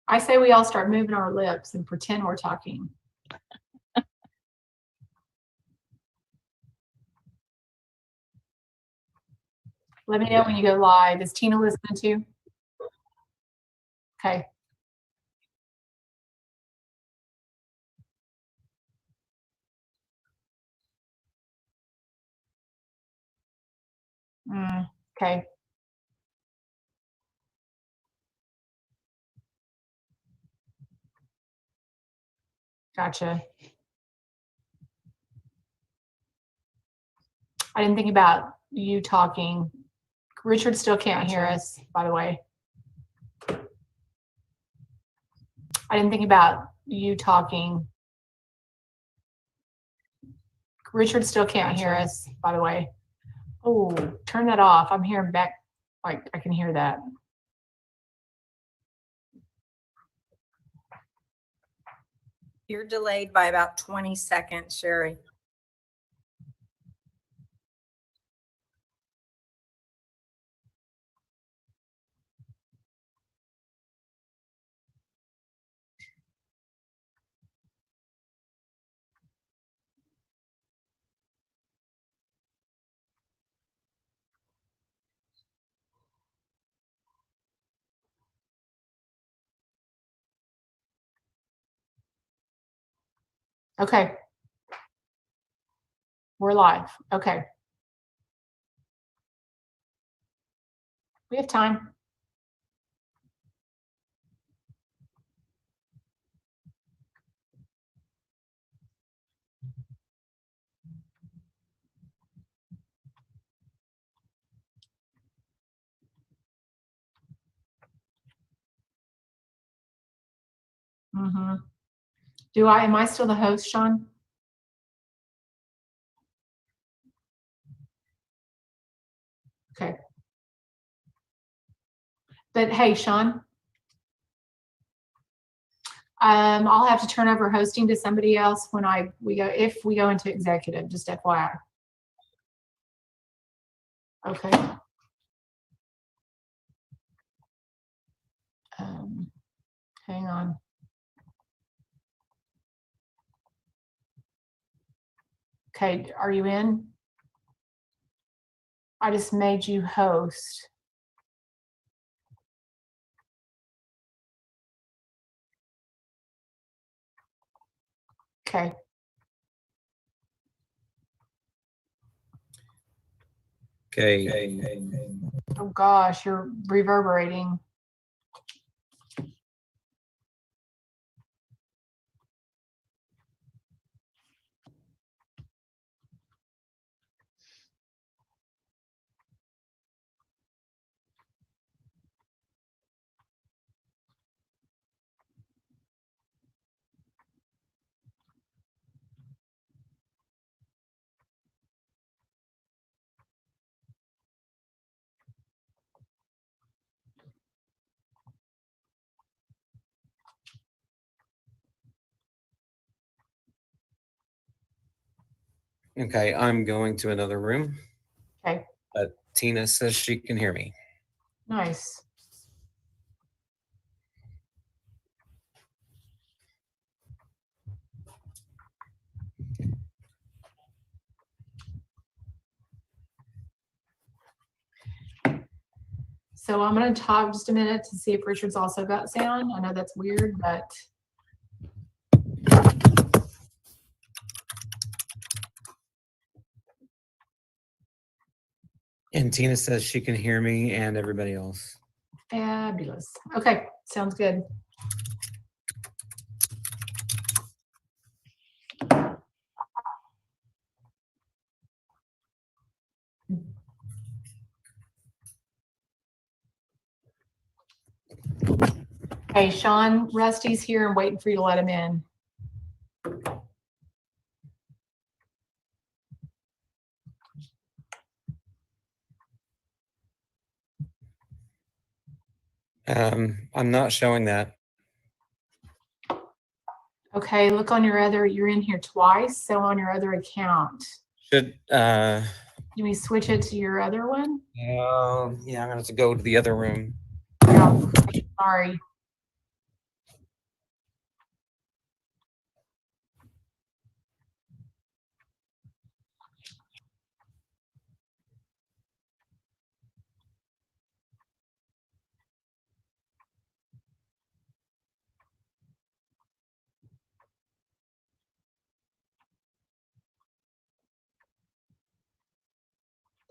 I say we all start moving our lips and pretend we're talking. Let me know when you go live. Is Tina listening too? Okay. Okay. Gotcha. I didn't think about you talking. Richard still can't hear us, by the way. I didn't think about you talking. Richard still can't hear us, by the way. Oh, turn that off. I'm hearing back, like I can hear that. You're delayed by about 20 seconds, Sherry. Okay. We're live. Okay. We have time. Am I still the host, Sean? Okay. But hey, Sean, I'll have to turn over hosting to somebody else when if we go into executive, just FYI. Okay. Hang on. Okay, are you in? I just made you host. Okay. Okay. Oh gosh, you're reverberating. Okay, I'm going to another room. Okay. Tina says she can hear me. Nice. So I'm going to talk just a minute to see if Richard's also got sound. I know that's weird, but And Tina says she can hear me and everybody else. fabulous. Okay, sounds good. Hey, Sean, Rusty's here and waiting for you to let him in. I'm not showing that. Okay, look on you're in here twice, so on your other account. Should Can we switch it to your other one? yeah, I'm gonna have to go to the other room. Yeah, sorry.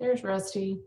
There's Rusty.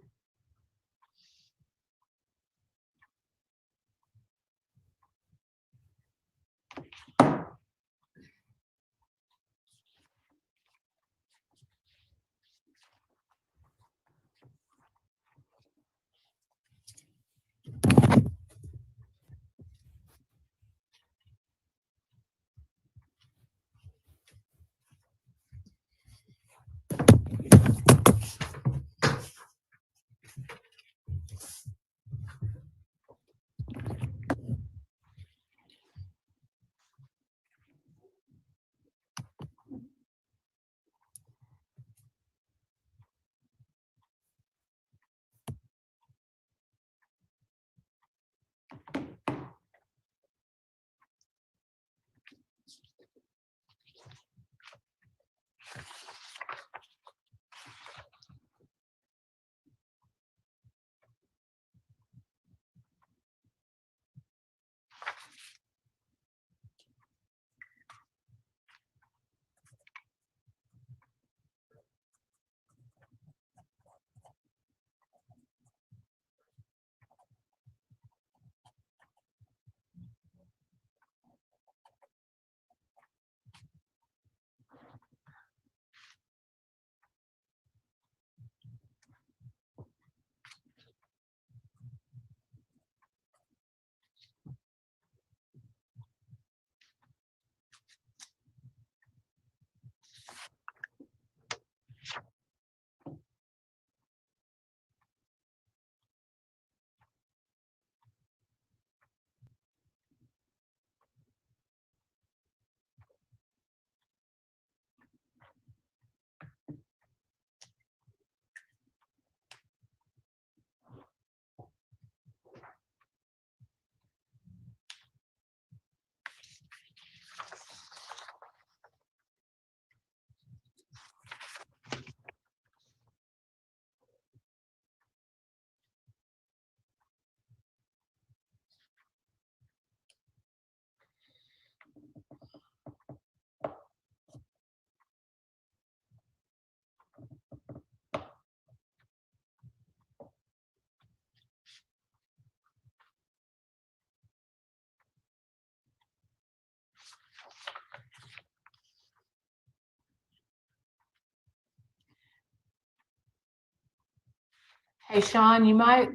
Hey, Sean, you might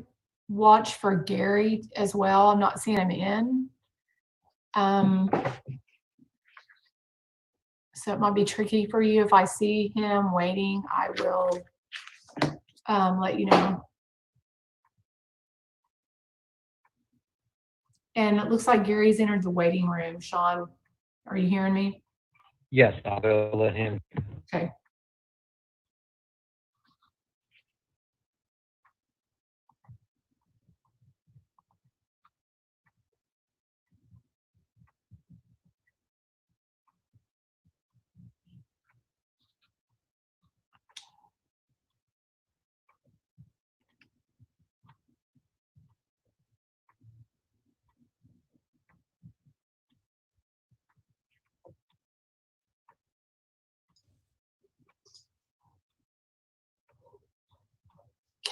watch for Gary as well. I'm not seeing him in. So it might be tricky for you. If I see him waiting, I will let you know. And it looks like Gary's entered the waiting room. Sean, are you hearing me? Yes, I'll go let him. Okay.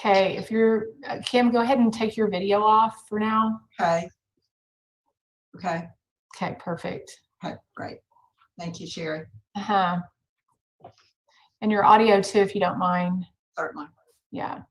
Okay, if you're, Kim, go ahead and take your video off for now. Okay. Okay, Okay, perfect. okay, great. Thank you, Sherry. Uh-huh. And your audio too, if you don't mind. Certainly. Yeah.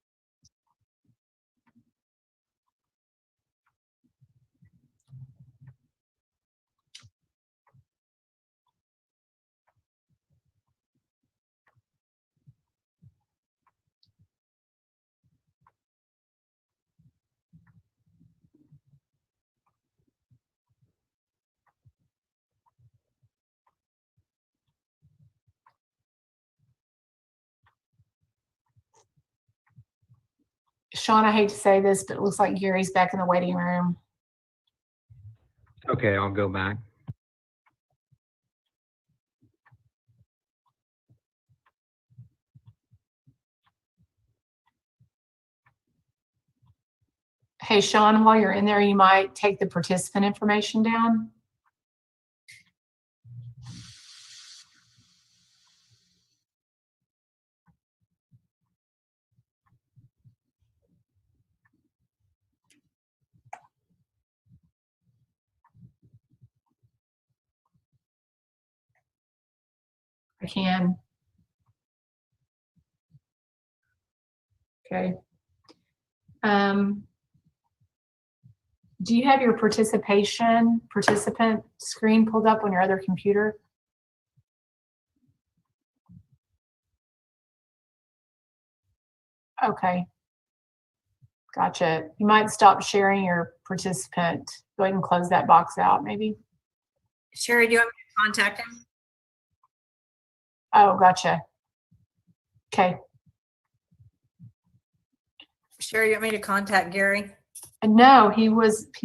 Sean, I hate to say this, but it looks like Gary's back in the waiting room. Okay, I'll go back. Hey, Sean, while you're in there, you might take the participant information down. I can. Okay. Do you have your participant screen pulled up on your other computer? Okay. Gotcha. You might stop sharing your participant. Go ahead and close that box out, maybe. Sherry, do you want me to contact him? Oh, gotcha. Okay. Sherry, you want me to contact Gary? No, he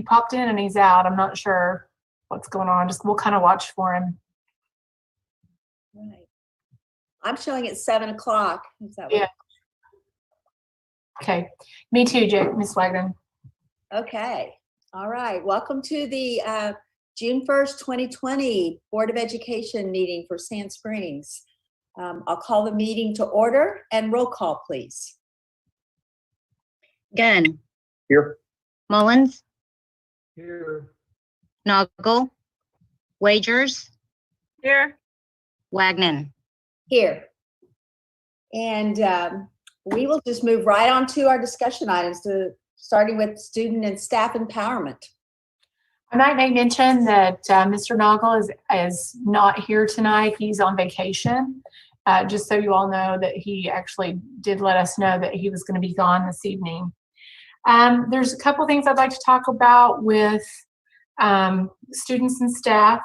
popped in and he's out. I'm not sure what's going on. We'll kind of watch for him. Right. I'm showing it 7 o'clock. Is that Yeah. Okay. Me too, Miss Wagner. Okay. All right. Welcome to the June 1st, 2020 Board of Education meeting for Sand Springs. I'll call the meeting to order and roll call, please. Gunn, Here. Mullins, Here. Noggle, Wagers, Here. Wagner. Here. And we will just move right on to our discussion items, starting with student and staff empowerment. I might make mention that Mr. Noggle is not here tonight. He's on vacation. Just so you all know that he actually did let us know that he was going to be gone this evening. There's a couple things I'd like to talk about with students and staff.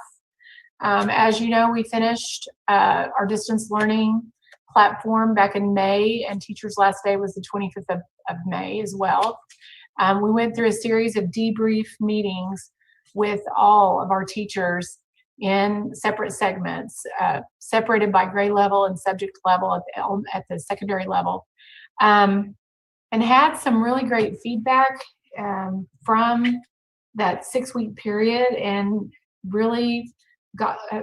As you know, we finished our distance learning platform back in May, and teachers' last day was the 25th of May as well. We went through a series of debrief meetings with all of our teachers in separate segments, separated by grade level and subject level at the secondary level, and had some really great feedback from that 6-week period, and really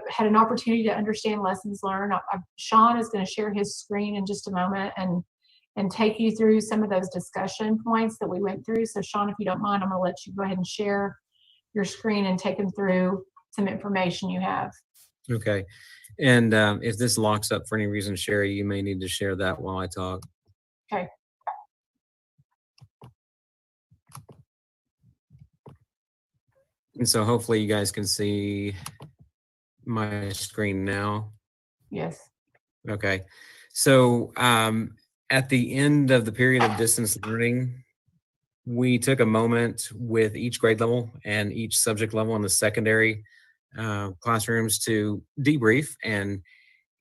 had an opportunity to understand lessons learned. Sean is going to share his screen in just a moment and take you through some of those discussion points that we went through. So Sean, if you don't mind, I'm going to let you go ahead and share your screen and take them through some information you have. Okay. And if this locks up for any reason, Sherry, you may need to share that while I talk. Okay. And so hopefully you guys can see my screen now. Yes. Okay. So at the end of the period of distance learning, we took a moment with each grade level and each subject level in the secondary classrooms to debrief and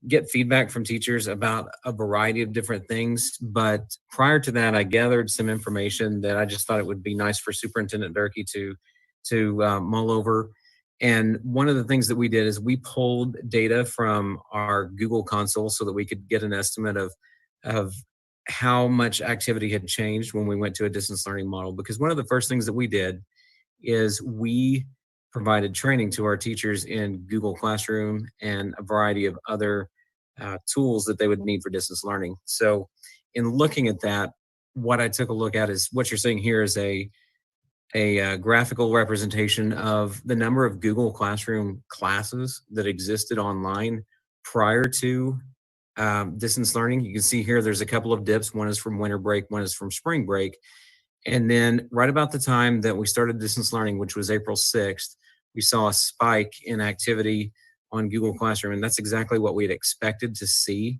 get feedback from teachers about a variety of different things. But prior to that, I gathered some information that I just thought it would be nice for Superintendent Durkee to mull over. And one of the things that we did is we pulled data from our Google console so that we could get an estimate of how much activity had changed when we went to a distance learning model. Because one of the first things that we did is we provided training to our teachers in Google Classroom and a variety of other tools that they would need for distance learning. So in looking at that, what I took a look at is what you're seeing here is a graphical representation of the number of Google Classroom classes that existed online prior to distance learning. You can see here there's a couple of dips. One is from winter break, one is from spring break. And then right about the time that we started distance learning, which was April 6th, we saw a spike in activity on Google Classroom. And that's exactly what we had expected to see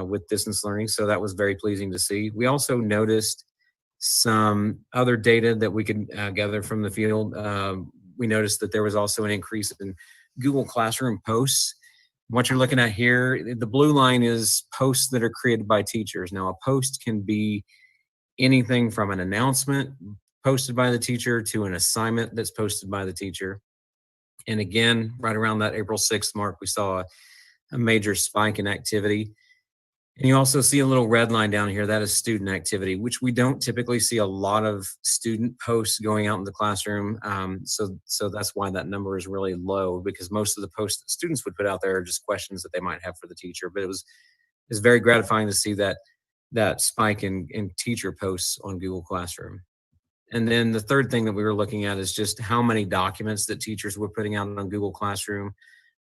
with distance learning. So that was very pleasing to see. We also noticed some other data that we could gather from the field. We noticed that there was also an increase in Google Classroom posts. What you're looking at here, the blue line is posts that are created by teachers. Now, a post can be anything from an announcement posted by the teacher to an assignment that's posted by the teacher. And again, right around that April 6th mark, we saw a major spike in activity. And you also see a little red line down here. That is student activity, which we don't typically see a lot of student posts going out in the classroom. So that's why that number is really low, because most of the posts that students would put out there are just questions that they might have for the teacher. But it was very gratifying to see that spike in teacher posts on Google Classroom. And then the third thing that we were looking at is just how many documents that teachers were putting out on Google Classroom,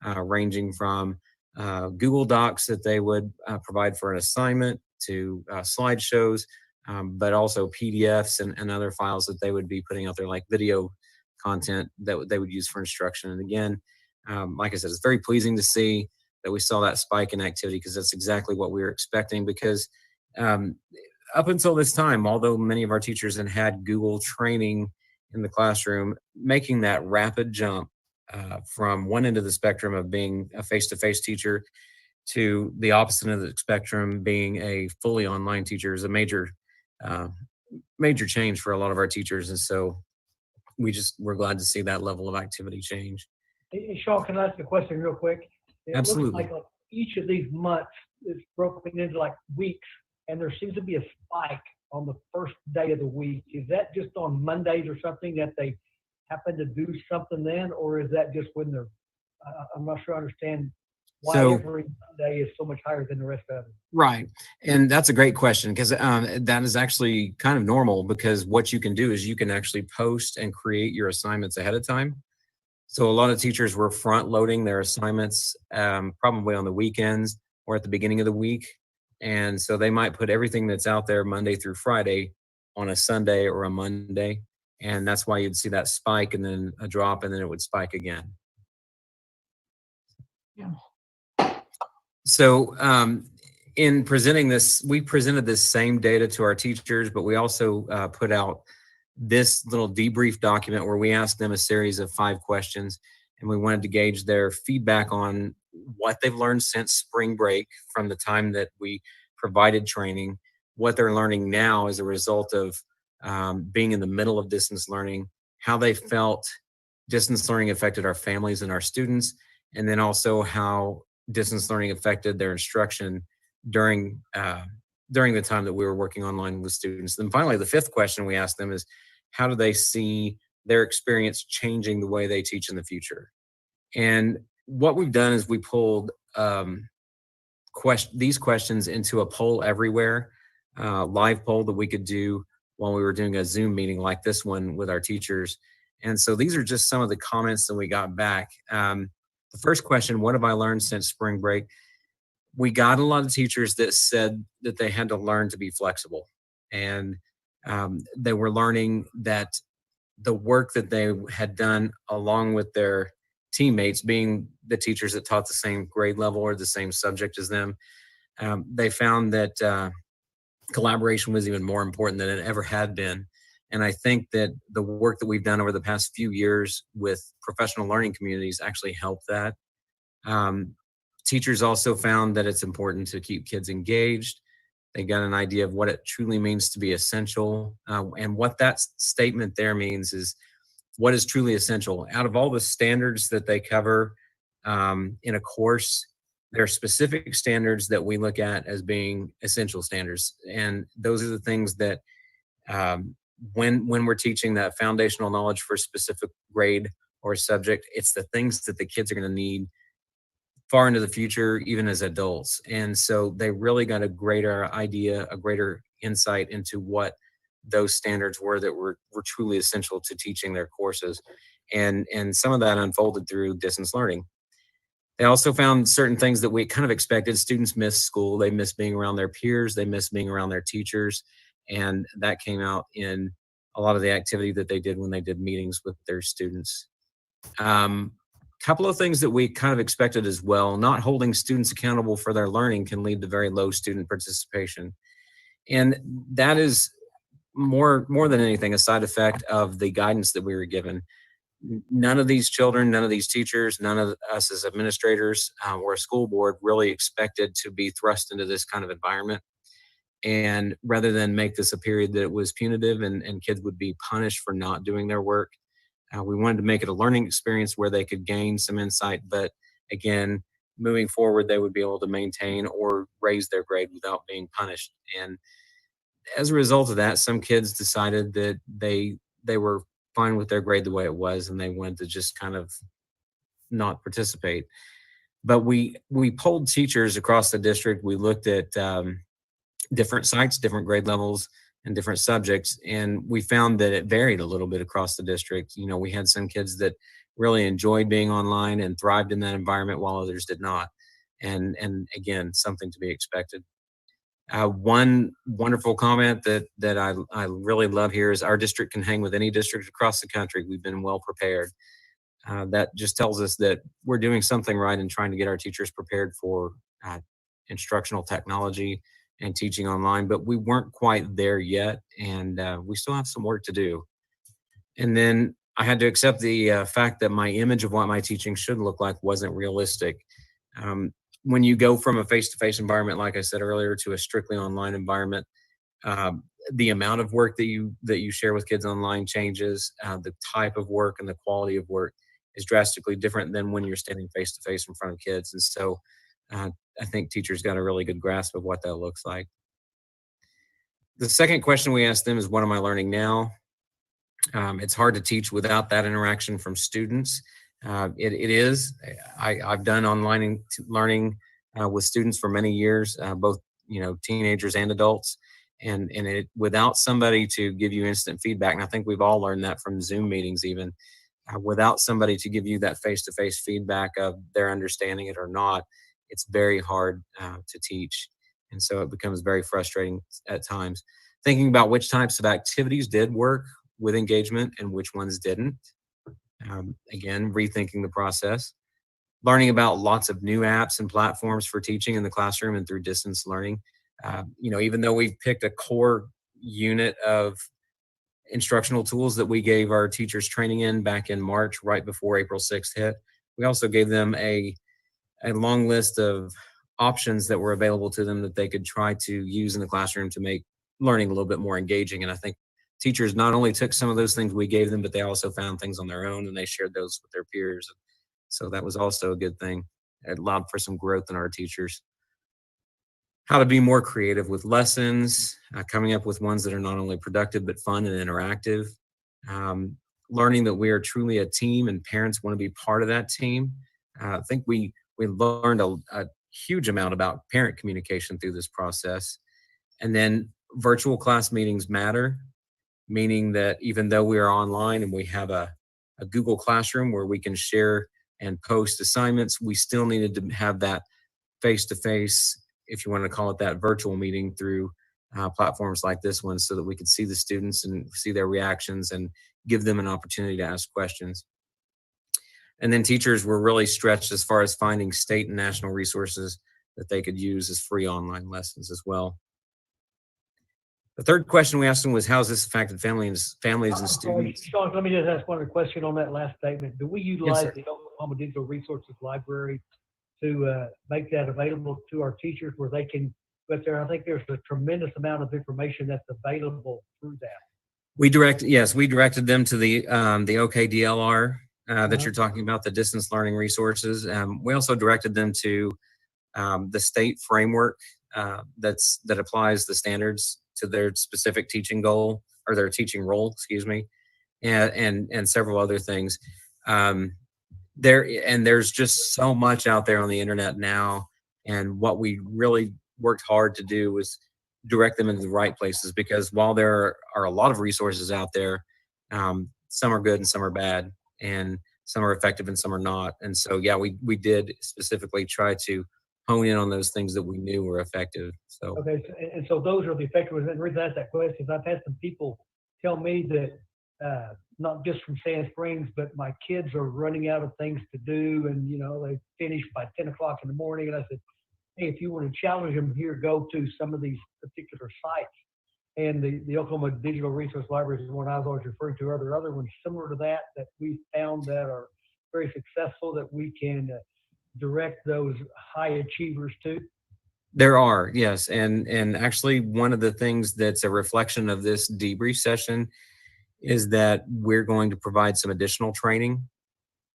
ranging from Google Docs that they would provide for an assignment, to slideshows, but also PDFs and other files that they would be putting out there, like video content that they would use for instruction. And again, like I said, it's very pleasing to see that we saw that spike in activity, because that's exactly what we were expecting. Because up until this time, although many of our teachers had Google training in the classroom, making that rapid jump from one end of the spectrum of being a face-to-face teacher to the opposite end of the spectrum, being a fully online teacher, is a major change for a lot of our teachers. And so we're glad to see that level of activity change. Hey, Sean, can I ask a question real quick? It Absolutely. looks like each of these months is broken into like weeks, and there seems to be a spike on the first day of the week. Is that just on Mondays or something that they happen to do something then, or is that just when they're, I'm not sure I understand why So- every Monday is so much higher than the rest of them. Right. And that's a great question, because that is actually kind of normal, because what you can do is you can actually post and create your assignments ahead of time. So a lot of teachers were front loading their assignments probably on the weekends or at the beginning of the week. And so they might put everything that's out there Monday through Friday on a Sunday or a Monday. And that's why you'd see that spike and then a drop, and then it would spike again. Yeah. So in presenting this, we presented this same data to our teachers, but we also put out this little debrief document where we asked them a series of 5 questions, and we wanted to gauge their feedback on what they've learned since spring break, from the time that we provided training, what they're learning now as a result of being in the middle of distance learning, how they felt distance learning affected our families and our students, and then also how distance learning affected their instruction during the time that we were working online with students. Then finally, the 5th question we asked them is, how do they see their experience changing the way they teach in the future? And what we've done is we pulled these questions into a poll everywhere, live poll that we could do while we were doing a Zoom meeting like this one with our teachers. And so these are just some of the comments that we got back. The first question, what have I learned since spring break? We got a lot of teachers that said that they had to learn to be flexible, and they were learning that the work that they had done along with their teammates, being the teachers that taught the same grade level or the same subject as them, they found that collaboration was even more important than it ever had been. And I think that the work that we've done over the past few years with professional learning communities actually helped that. Teachers also found that it's important to keep kids engaged. They got an idea of what it truly means to be essential. And what that statement there means is, what is truly essential? Out of all the standards that they cover in a course, there are specific standards that we look at as being essential standards. And those are the things that when we're teaching that foundational knowledge for a specific grade or subject, it's the things that the kids are going to need far into the future, even as adults. And so they really got a greater idea, a greater insight into what those standards were that were truly essential to teaching their courses. And some of that unfolded through distance learning. They also found certain things that we kind of expected. Students miss school. They miss being around their peers. They miss being around their teachers. And that came out in a lot of the activity that they did when they did meetings with their students. Couple of things that we kind of expected as well. Not holding students accountable for their learning can lead to very low student participation. And that is more than anything a side effect of the guidance that we were given. None of these children, none of these teachers, none of us as administrators or a school board really expected to be thrust into this kind of environment. And rather than make this a period that was punitive and kids would be punished for not doing their work, we wanted to make it a learning experience where they could gain some insight, but again, moving forward, they would be able to maintain or raise their grade without being punished. And as a result of that, some kids decided that they were fine with their grade the way it was, and they wanted to just kind of not participate. But we polled teachers across the district. We looked at different sites, different grade levels, and different subjects. And we found that it varied a little bit across the district. You know, we had some kids that really enjoyed being online and thrived in that environment, while others did not. and again, something to be expected. One wonderful comment that I really love here is our district can hang with any district across the country. We've been well prepared. That just tells us that we're doing something right in trying to get our teachers prepared for instructional technology and teaching online, but we weren't quite there yet, and we still have some work to do. And then I had to accept the fact that my image of what my teaching should look like wasn't realistic. When you go from a face-to-face environment, like I said earlier, to a strictly online environment, the amount of work that you share with kids online changes. The type of work and the quality of work is drastically different than when you're standing face-to-face in front of kids. And so I think teachers got a really good grasp of what that looks like. The second question we asked them is, what am I learning now? It's hard to teach without that interaction from students. It is. I've done online learning with students for many years, both teenagers and adults, and it without somebody to give you instant feedback. And I think we've all learned that from Zoom meetings, even without somebody to give you that face-to-face feedback of their understanding it or not, it's very hard to teach, and so it becomes very frustrating at times. Thinking about which types of activities did work with engagement and which ones didn't. Again, rethinking the process, learning about lots of new apps and platforms for teaching in the classroom and through distance learning. Even though we've picked a core unit of instructional tools that we gave our teachers training in back in March, right before April 6th hit, we also gave them a long list of options that were available to them that they could try to use in the classroom to make learning a little bit more engaging. And I think teachers not only took some of those things we gave them, but they also found things on their own and they shared those with their peers. So that was also a good thing. It allowed for some growth in our teachers. How to be more creative with lessons, coming up with ones that are not only productive, but fun and interactive. Learning that we are truly a team and parents want to be part of that team. I think we learned a huge amount about parent communication through this process. And then virtual class meetings matter, meaning that even though we are online and we have a Google Classroom where we can share and post assignments, we still needed to have that face-to-face, if you want to call it that, virtual meeting through platforms like this one, so that we could see the students and see their reactions and give them an opportunity to ask questions. And then teachers were really stretched as far as finding state and national resources that they could use as free online lessons as well. The third question we asked them was, how has this affected families and students? Sean, let me just ask one question on that last statement. Do we utilize Yes, the Oklahoma Digital Resources Library to make that available to our teachers where they can go there? I think there's a tremendous amount of information that's available through that. We directed them to the OKDLR that you're talking about, the distance learning resources. We also directed them to the state framework that applies the standards to their specific teaching goal, or their teaching role, excuse me, and several other things. There's just so much out there on the internet now, and what we really worked hard to do was direct them into the right places, because while there are a lot of resources out there, some are good and some are bad, and some are effective and some are not. And so, yeah, we did specifically try to hone in on those things that we knew were effective. So okay, and so those are the effective ones. And the reason I asked that question is I've had some people tell me that not just from Sand Springs, but my kids are running out of things to do, and they finish by 10 o'clock in the morning. And I said, hey, if you want to challenge them here, go to some of these particular sites. And the Oklahoma Digital Resource Library is the one I was always referring to. Are there other ones similar to that we found that are very successful that we can direct those high achievers to? there are, yes. And actually, one of the things that's a reflection of this debrief session is that we're going to provide some additional training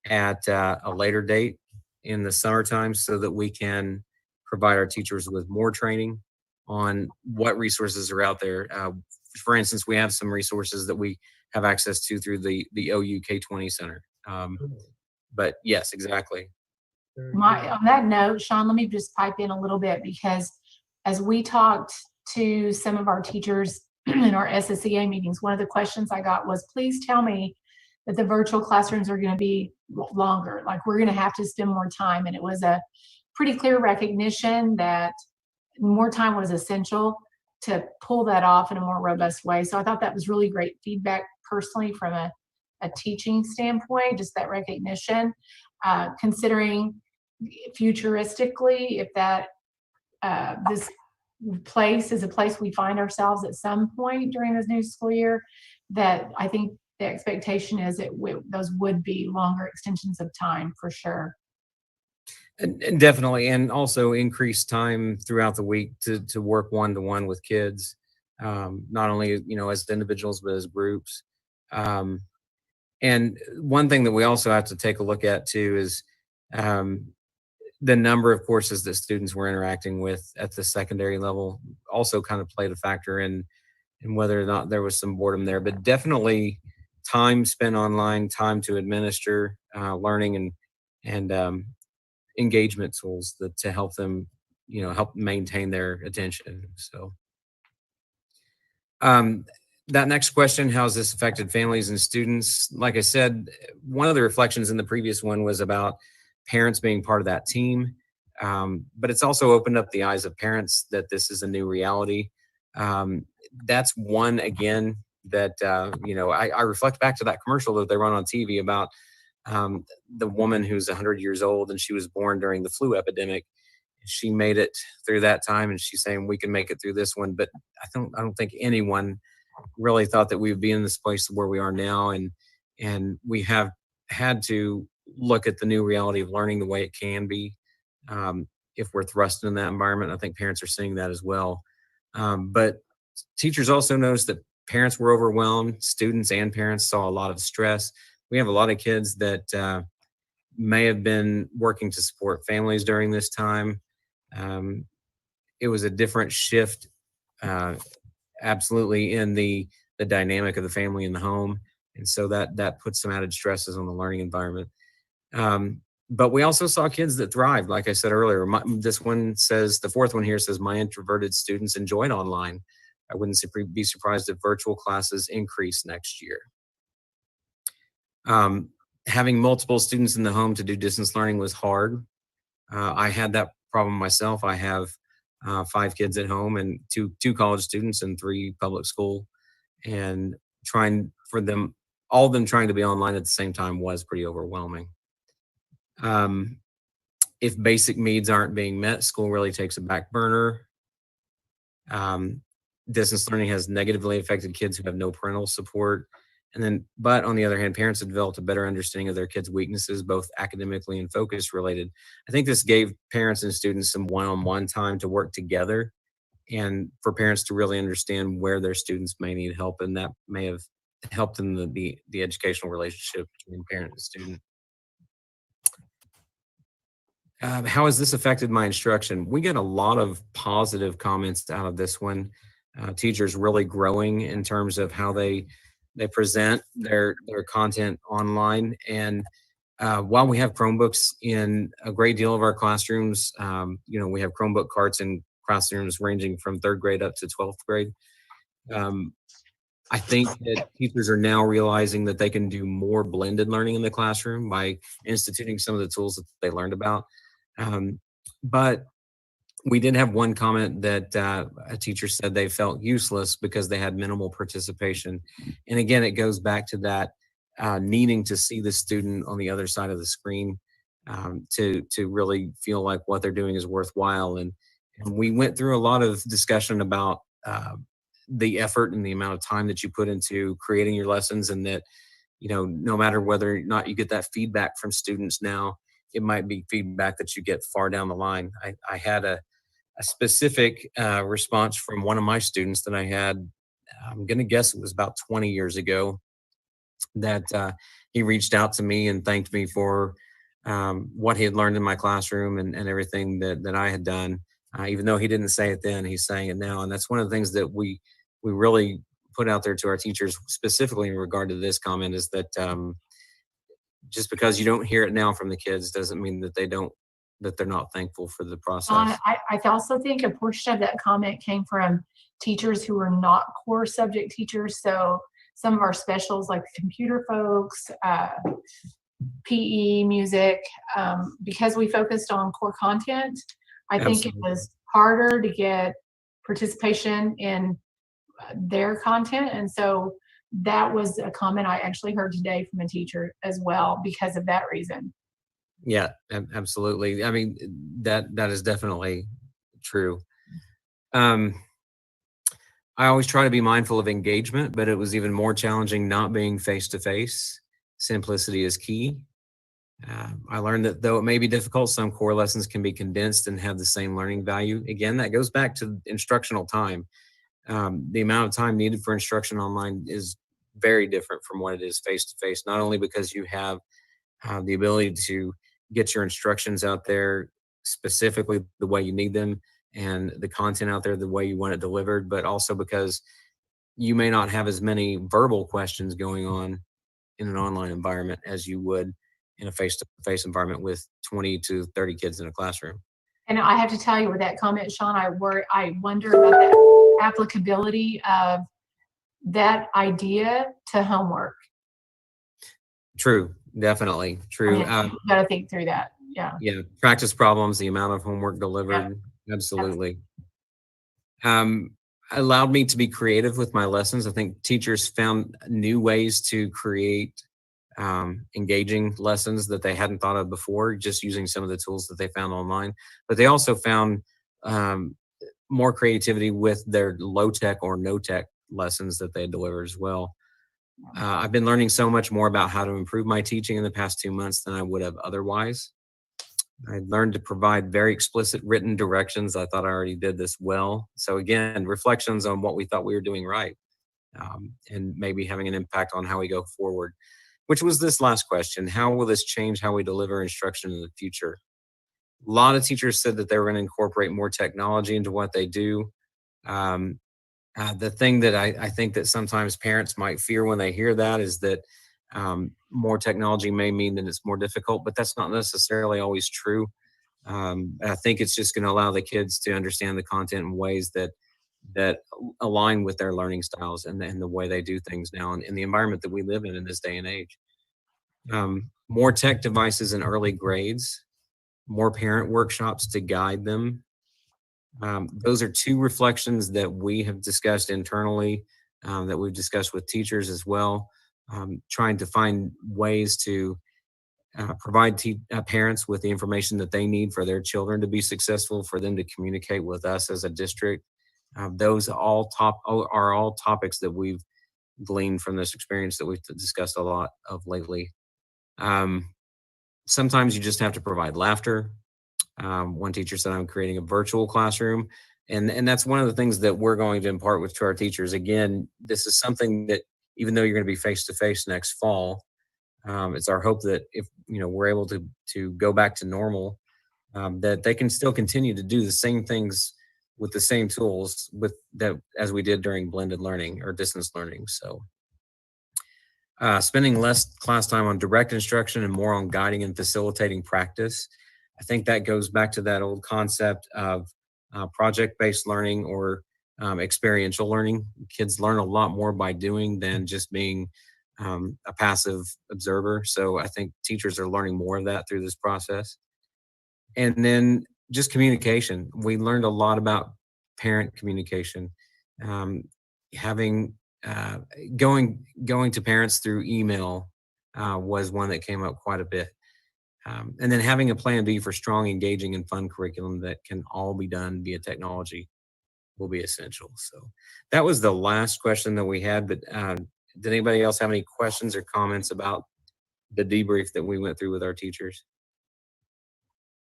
at a later date in the summertime, so that we can provide our teachers with more training on what resources are out there. For instance, we have some resources that we have access to through the OU K-20 Center. But yes, exactly. On that note, Sean, let me just pipe in a little bit, because as we talked to some of our teachers in our SSEA meetings, one of the questions I got was, please tell me that the virtual classrooms are going to be longer. Like, we're going to have to spend more time. And it was a pretty clear recognition that more time was essential to pull that off in a more robust way. So I thought that was really great feedback personally from a teaching standpoint, just that recognition, considering futuristically, if that this place is a place we find ourselves at some point during this new school year, that I think the expectation is those would be longer extensions of time for sure. And definitely, and also increase time throughout the week to work one-to-one with kids, not only, as individuals, but as groups. And one thing that we also have to take a look at too is the number of courses that students were interacting with at the secondary level also kind of played a factor in whether or not there was some boredom there. But definitely time spent online, time to administer learning and engagement tools to help them, help maintain their attention. So that next question, how has this affected families and students? Like I said, one of the reflections in the previous one was about parents being part of that team. But it's also opened up the eyes of parents that this is a new reality. That's one, again, that, I reflect back to that commercial that they run on TV about the woman who's 100 years old and she was born during the flu epidemic. She made it through that time, and she's saying we can make it through this one. But I don't think anyone really thought that we would be in this place where we are now, and we have had to look at the new reality of learning the way it can be if we're thrust in that environment. I think parents are seeing that as well. But teachers also noticed that parents were overwhelmed. Students and parents saw a lot of stress. We have a lot of kids that may have been working to support families during this time. It was a different shift, absolutely, in the dynamic of the family in the home. And so that puts some added stresses on the learning environment. But we also saw kids that thrived. Like I said earlier, this one says, the fourth one here says, my introverted students enjoyed online. I wouldn't be surprised if virtual classes increase next year. Having multiple students in the home to do distance learning was hard. I had that problem myself. I have 5 kids at home and two college students and 3 public school, and trying for them, all of them trying to be online at the same time was pretty overwhelming. If basic needs aren't being met, school really takes a back burner. Distance learning has negatively affected kids who have no parental support. But on the other hand, parents have developed a better understanding of their kids' weaknesses, both academically and focus related. I think this gave parents and students some one-on-one time to work together, and for parents to really understand where their students may need help, and that may have helped in the educational relationship between parent and student. How has this affected my instruction? We get a lot of positive comments out of this one. Teachers really growing in terms of how they present their content online. And while we have Chromebooks in a great deal of our classrooms, we have Chromebook carts in classrooms ranging from 3rd grade up to 12th grade. I think that teachers are now realizing that they can do more blended learning in the classroom by instituting some of the tools that they learned about. But we did have one comment that a teacher said they felt useless because they had minimal participation. And again, it goes back to that needing to see the student on the other side of the screen to really feel like what they're doing is worthwhile. And we went through a lot of discussion about the effort and the amount of time that you put into creating your lessons, and that, no matter whether or not you get that feedback from students now, it might be feedback that you get far down the line. I had a specific response from one of my students that I had, I'm going to guess it was about 20 years ago, that he reached out to me and thanked me for what he had learned in my classroom and everything that I had done. Even though he didn't say it then, he's saying it now. And that's one of the things that we really put out there to our teachers, specifically in regard to this comment, is that just because you don't hear it now from the kids doesn't mean that they're not thankful for the process. I also think a portion of that comment came from teachers who were not core subject teachers. So some of our specials, like computer folks, PE, music, because we focused on core content. I think it Absolutely. was harder to get participation in their content. And so that was a comment I actually heard today from a teacher as well because of that reason. Yeah, absolutely. I mean, that is definitely true. Um, I always try to be mindful of engagement, but it was even more challenging not being face to face. Simplicity is key. I learned that though it may be difficult, some core lessons can be condensed and have the same learning value. Again, that goes back to instructional time. The amount of time needed for instruction online is very different from what it is face to face, not only because you have the ability to get your instructions out there specifically the way you need them and the content out there the way you want it delivered, but also because you may not have as many verbal questions going on in an online environment as you would in a face-to-face environment with 20 to 30 kids in a classroom. And I have to tell you with that comment, Sean, I wonder about the applicability of that idea to homework. True, definitely I true. mean, you gotta think through that. Yeah. Yeah, practice problems, the amount of homework delivered, absolutely. Allowed me to be creative with my lessons. I think teachers found new ways to create engaging lessons that they hadn't thought of before, just using some of the tools that they found online. But they also found more creativity with their low tech or no tech lessons that they deliver as well. I've been learning so much more about how to improve my teaching in the past 2 months than I would have otherwise. I learned to provide very explicit written directions. I thought I already did this well. So again, reflections on what we thought we were doing right, and maybe having an impact on how we go forward, which was this last question. How will this change how we deliver instruction in the future? A lot of teachers said that they were going to incorporate more technology into what they do. The thing that I think that sometimes parents might fear when they hear that is that more technology may mean that it's more difficult, but that's not necessarily always true. I think it's just going to allow the kids to understand the content in ways that align with their learning styles and the way they do things now and in the environment that we live in this day and age. More tech devices in early grades, more parent workshops to guide them. Those are two reflections that we have discussed internally, that we've discussed with teachers as well, trying to find ways to provide parents with the information that they need for their children to be successful, for them to communicate with us as a district. Those are all topics that we've gleaned from this experience that we've discussed a lot of lately. Sometimes you just have to provide laughter. One teacher said, I'm creating a virtual classroom. And that's one of the things that we're going to impart to our teachers. Again, this is something that even though you're going to be face to face next fall, it's our hope that if we're able to go back to normal, that they can still continue to do the same things with the same tools as we did during blended learning or distance learning. So spending less class time on direct instruction and more on guiding and facilitating practice. I think that goes back to that old concept of project-based learning or experiential learning. Kids learn a lot more by doing than just being a passive observer. So I think teachers are learning more of that through this process. And then just communication. We learned a lot about parent communication. Going to parents through email was one that came up quite a bit. And then having a plan B for strong, engaging, and fun curriculum that can all be done via technology will be essential. So that was the last question that we had. But did anybody else have any questions or comments about the debrief that we went through with our teachers?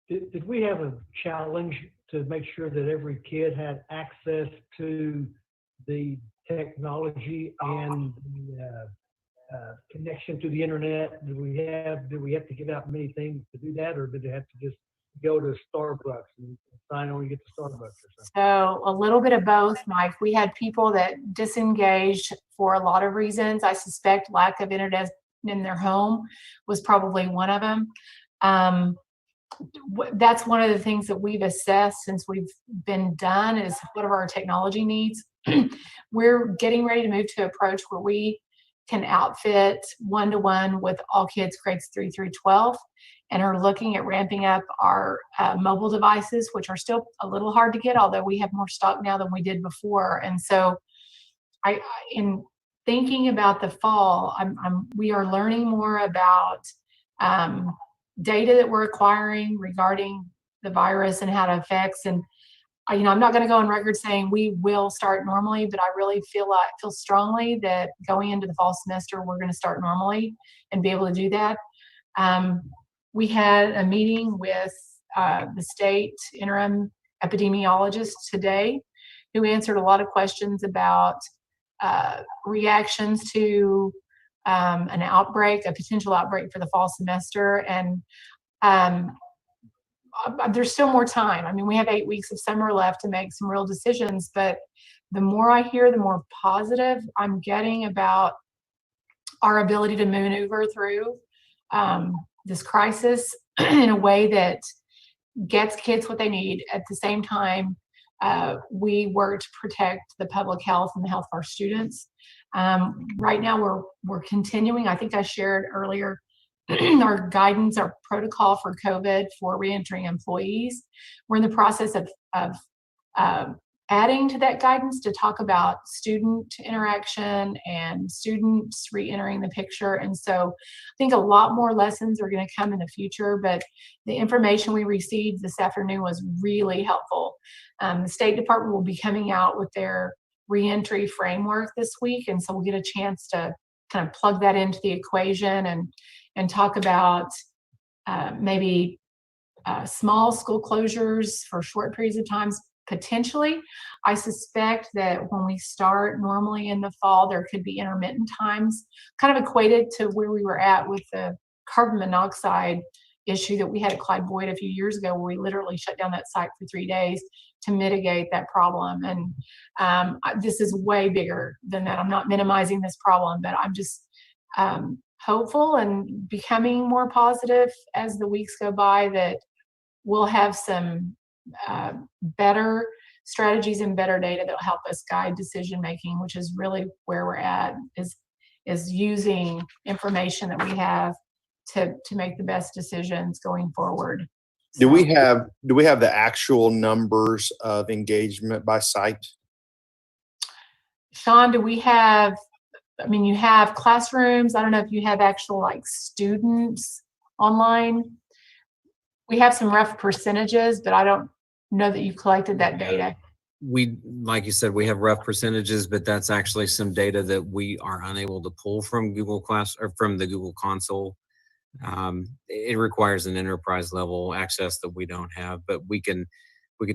Did we have a challenge to make sure that every kid had access to the technology and the connection to the internet? Did we have to give out many things to do that, or did they have to just go to Starbucks and sign on and get to Starbucks or something? So a little bit of both, Mike. We had people that disengaged for a lot of reasons. I suspect lack of internet in their home was probably one of them. That's one of the things that we've assessed since we've been done is what are our technology needs. We're getting ready to move to an approach where we can outfit one-to-one with all kids grades 3 through 12, and are looking at ramping up our mobile devices, which are still a little hard to get, although we have more stock now than we did before. And so in thinking about the fall, we are learning more about data that we're acquiring regarding the virus and how it affects. And I'm not going to go on record saying we will start normally, but I really feel strongly that going into the fall semester, we're going to start normally and be able to do that. We had a meeting with the state interim epidemiologist today, who answered a lot of questions about reactions to an outbreak, a potential outbreak for the fall semester. And there's still more time. I mean, we have 8 weeks of summer left to make some real decisions, but the more I hear, the more positive I'm getting about our ability to maneuver through this crisis in a way that gets kids what they need. At the same time, we work to protect the public health and the health of our students. Right now, we're continuing. I think I shared earlier our guidance, our protocol for COVID for reentering employees. We're in the process of adding to that guidance to talk about student interaction and students reentering the picture. And so I think a lot more lessons are going to come in the future, but the information we received this afternoon was really helpful. The State Department will be coming out with their reentry framework this week, and so we'll get a chance to kind of plug that into the equation and talk about maybe small school closures for short periods of times. Potentially, I suspect that when we start normally in the fall, there could be intermittent times, kind of equated to where we were at with the carbon monoxide issue that we had at Clyde Boyd a few years ago, where we literally shut down that site for 3 days to mitigate that problem. And this is way bigger than that. I'm not minimizing this problem, but I'm just hopeful and becoming more positive as the weeks go by that we'll have some better strategies and better data that will help us guide decision making, which is really where we're at, is using information that we have to make the best decisions going forward. Do we have the actual numbers of engagement by site? Sean, do we have, I mean, you have classrooms. I don't know if you have actual like students online. We have some rough percentages, but I don't know that you collected that data. We, like you said, we have rough percentages, but that's actually some data that we are unable to pull from Google Class or from the Google console. It requires an enterprise level access that we don't have, but we can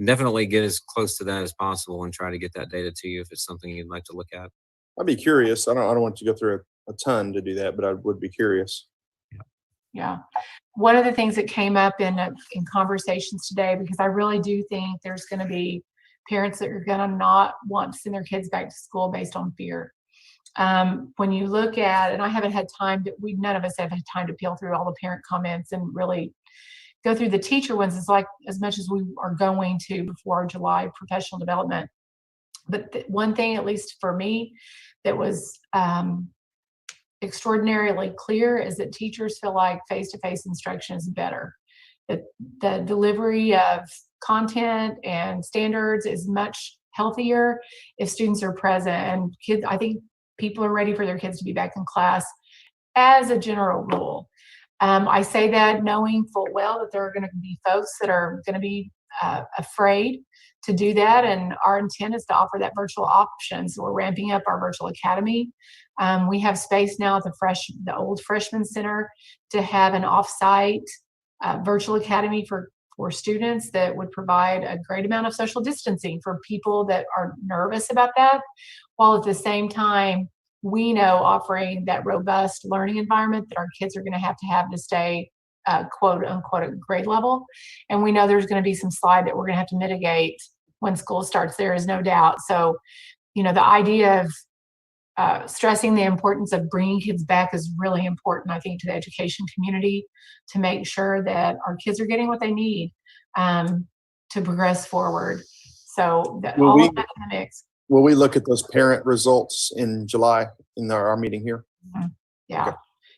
definitely get as close to that as possible and try to get that data to you if it's something you'd like to look at. I'd be curious. I don't want to go through a ton to do that, but I would be curious. Yeah. One of the things that came up in conversations today, because I really do think there's going to be parents that are going to not want to send their kids back to school based on fear. When you look at, and I haven't had time none of us have had time to peel through all the parent comments and really go through the teacher ones as much as we are going to before our July professional development. But one thing, at least for me, that was extraordinarily clear is that teachers feel like face-to-face instruction is better. That the delivery of content and standards is much healthier if students are present, and kids, I think people are ready for their kids to be back in class as a general rule. I say that knowing full well that there are going to be folks that are going to be afraid to do that, and our intent is to offer that virtual option. So we're ramping up our virtual academy. We have space now at the old freshman center to have an offsite virtual academy for students that would provide a great amount of social distancing for people that are nervous about that, while at the same time we know offering that robust learning environment that our kids are going to have to stay quote unquote at grade level. And we know there's going to be some slide that we're going to have to mitigate when school starts. There is no doubt. So, the idea of stressing the importance of bringing kids back is really important, I think, to the education community to make sure that our kids are getting what they need to progress forward. So all of that in the mix. Will we look at those parent results in July in our meeting here? Yeah. Okay.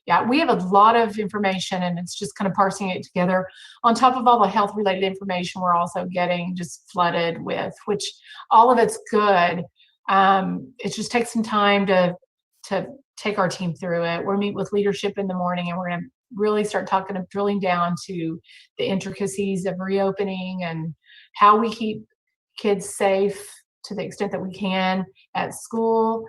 Yeah, we have a lot of information and it's just kind of parsing it together. On top of all the health related information, we're also getting just flooded with, which all of it's good. It just takes some time to take our team through it. We'll meet with leadership in the morning and we're going to really start drilling down to the intricacies of reopening and how we keep kids safe to the extent that we can at school.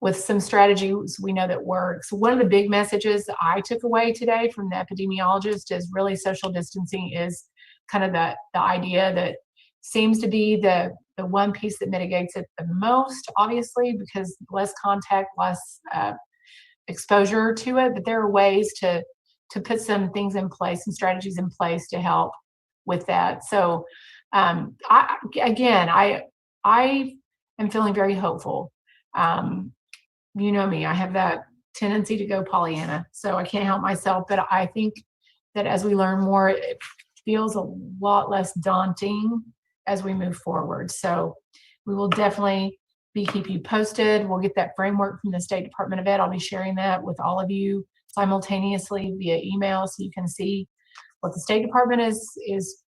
With some strategies we know that work. So one of the big messages I took away today from the epidemiologist is really social distancing is kind of the idea that seems to be the one piece that mitigates it the most, obviously, because less contact, less exposure to it. But there are ways to put some things in place, some strategies in place to help with that. So I am feeling very hopeful. You know me, I have that tendency to go Pollyanna, so I can't help myself. But I think that as we learn more, it feels a lot less daunting as we move forward. So we will definitely keep you posted. We'll get that framework from the State Department of Ed. I'll be sharing that with all of you simultaneously via email so you can see what the State Department is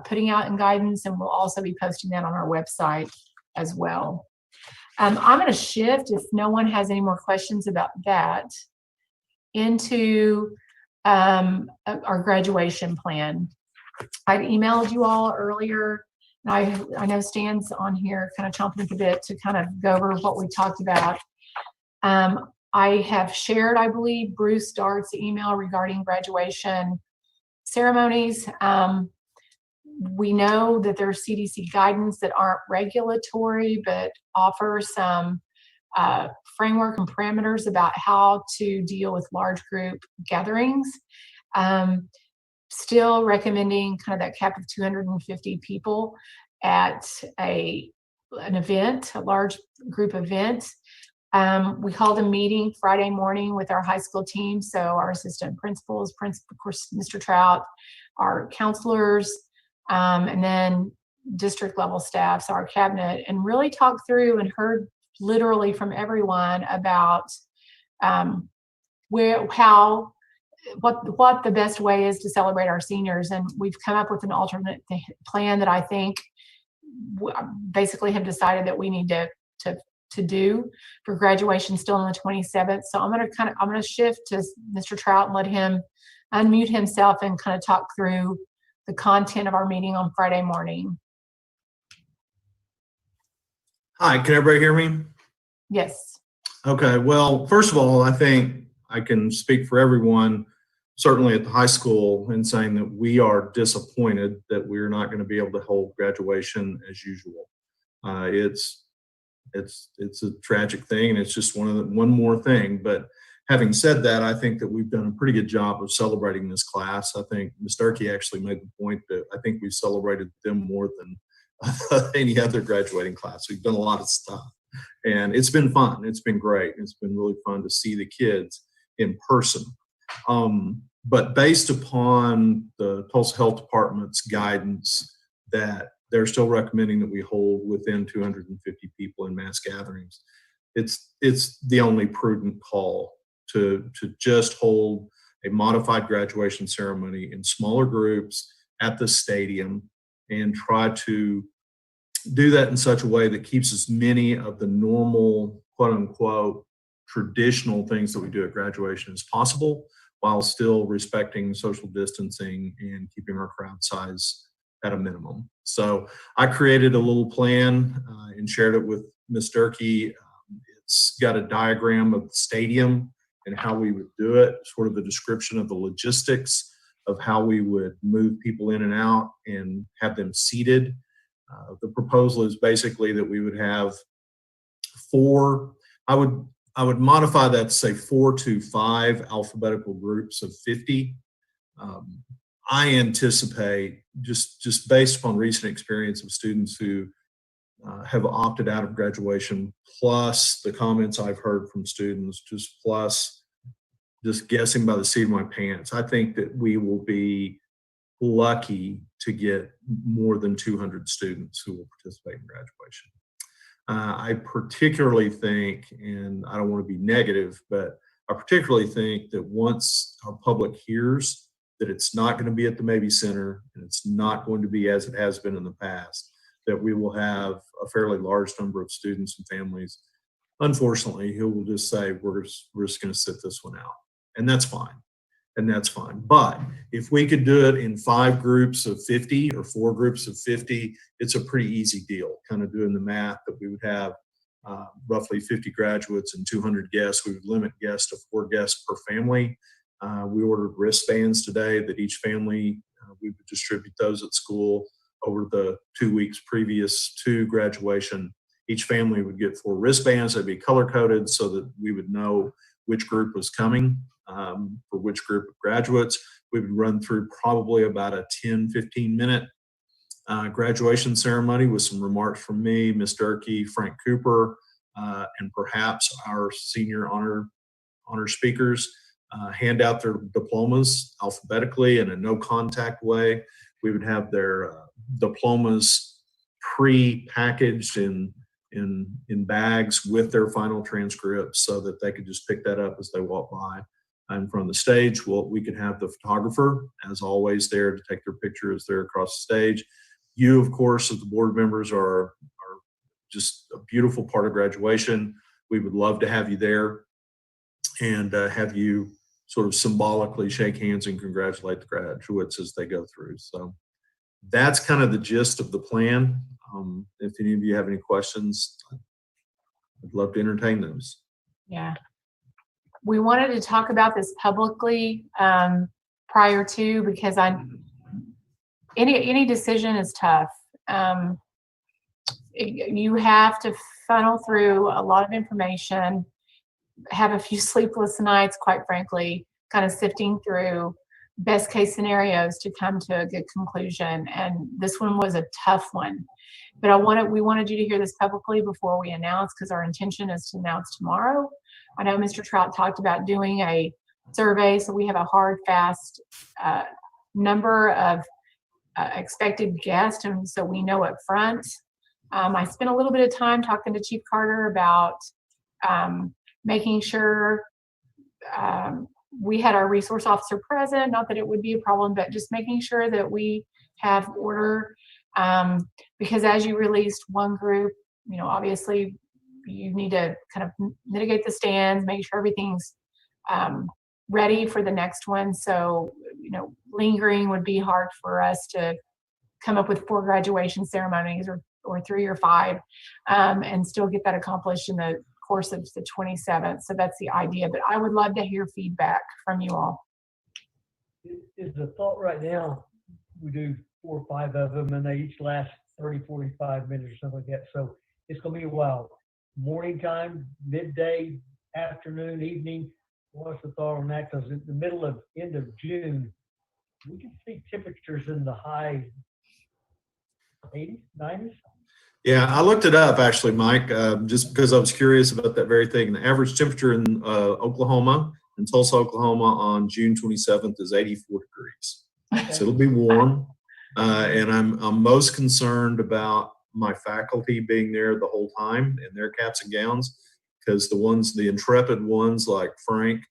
putting out in guidance, and we'll also be posting that on our website as well. I'm going to shift, if no one has any more questions about that, into our graduation plan. I've emailed you all earlier. And I know Stan's on here kind of chomping at the bit to kind of go over what we talked about. I have shared, I believe, Bruce Dart's email regarding graduation ceremonies. We know that there's CDC guidance that aren't regulatory, but offer some framework and parameters about how to deal with large group gatherings. Still recommending kind of that cap of 250 people at an event, a large group event. We called a meeting Friday morning with our high school team. So our assistant principals, of course, Mr. Trout, our counselors, and then district level staffs, our cabinet, and really talked through and heard literally from everyone about what the best way is to celebrate our seniors. And we've come up with an alternate plan that I think basically have decided that we need to do for graduation still on the 27th. So I'm going to shift to Mr. Trout and let him unmute himself and kind of talk through the content of our meeting on Friday morning. Hi, can everybody hear me? Yes. Okay, well, first of all, I think I can speak for everyone, certainly at the high school, in saying that we are disappointed that we're not going to be able to hold graduation as usual. It's a tragic thing, and it's just one more thing. But having said that, I think that we've done a pretty good job of celebrating this class. I think Ms. Durkee actually made the point that I think we've celebrated them more than any other graduating class. We've done a lot of stuff, and it's been fun. It's been great. It's been really fun to see the kids in person. But based upon the Tulsa Health Department's guidance that they're still recommending that we hold within 250 people in mass gatherings, it's the only prudent call to just hold a modified graduation ceremony in smaller groups at the stadium and try to do that in such a way that keeps as many of the normal, quote unquote, traditional things that we do at graduation as possible, while still respecting social distancing and keeping our crowd size at a minimum. So I created a little plan and shared it with Ms. Durkee. It's got a diagram of the stadium and how we would do it, sort of the description of the logistics of how we would move people in and out and have them seated. The proposal is basically that we would have I would modify that to say 4 to 5 alphabetical groups of 50. I anticipate, just based upon recent experience of students who have opted out of graduation, plus the comments I've heard from students, just guessing by the seat of my pants, I think that we will be lucky to get more than 200 students who will participate in graduation. I particularly think, and I don't want to be negative, but I particularly think that once our public hears that it's not going to be at the Mabee Center and it's not going to be as it has been in the past, that we will have a fairly large number of students and families, unfortunately, who will just say, we're just going to sit this one out. And that's fine. And that's fine. But if we could do it in 5 groups of 50 or 4 groups of 50, it's a pretty easy deal, kind of doing the math that we would have roughly 50 graduates and 200 guests. We would limit guests to 4 guests per family. We ordered wristbands today that each family, we would distribute those at school over the 2 weeks previous to graduation. Each family would get 4 wristbands. They'd be color coded so that we would know which group was coming for which group of graduates. We would run through probably about a 10-15 minute graduation ceremony with some remarks from me, Ms. Durkee, Frank Cooper, and perhaps our senior honor speakers. Hand out their diplomas alphabetically in a no contact way. We would have their diplomas pre-packaged in bags with their final transcripts so that they could just pick that up as they walk by in front of the stage. Well, we could have the photographer, as always, there to take their picture as they're across the stage. You, of course, as the board members, are just a beautiful part of graduation. We would love to have you there and have you sort of symbolically shake hands and congratulate the graduates as they go through. So that's kind of the gist of the plan. If any of you have any questions, I'd love to entertain those. Yeah. We wanted to talk about this publicly prior to, because any decision is tough. You have to funnel through a lot of information, have a few sleepless nights, quite frankly, kind of sifting through best case scenarios to come to a good conclusion. And this one was a tough one. But we wanted you to hear this publicly before we announce, because our intention is to announce tomorrow. I know Mr. Trout talked about doing a survey, so we have a hard, fast number of expected guests, and so we know up front. I spent a little bit of time talking to Chief Carter about making sure we had our resource officer present, not that it would be a problem, but just making sure that we have order. Because as you released one group, obviously you need to kind of mitigate the stands, make sure everything's ready for the next one. So, lingering would be hard for us to come up with 4 graduation ceremonies or 3 or 5 and still get that accomplished in the course of the 27th. So that's the idea, but I would love to hear feedback from you all. Is the thought right now, we do 4 or 5 of them and they each last 30, 45 minutes or something like that. So it's going to be a while. Morning time, midday, afternoon, evening. What's the thought on that? Because in the end of June, we can see temperatures in the high 80s, 90s. Yeah, I looked it up actually, Mike, just because I was curious about that very thing. The average temperature in Oklahoma, in Tulsa, Oklahoma on June 27th is 84 degrees. So it'll be warm. And I'm most concerned about my faculty being there the whole time in their caps and gowns, because the intrepid ones like Frank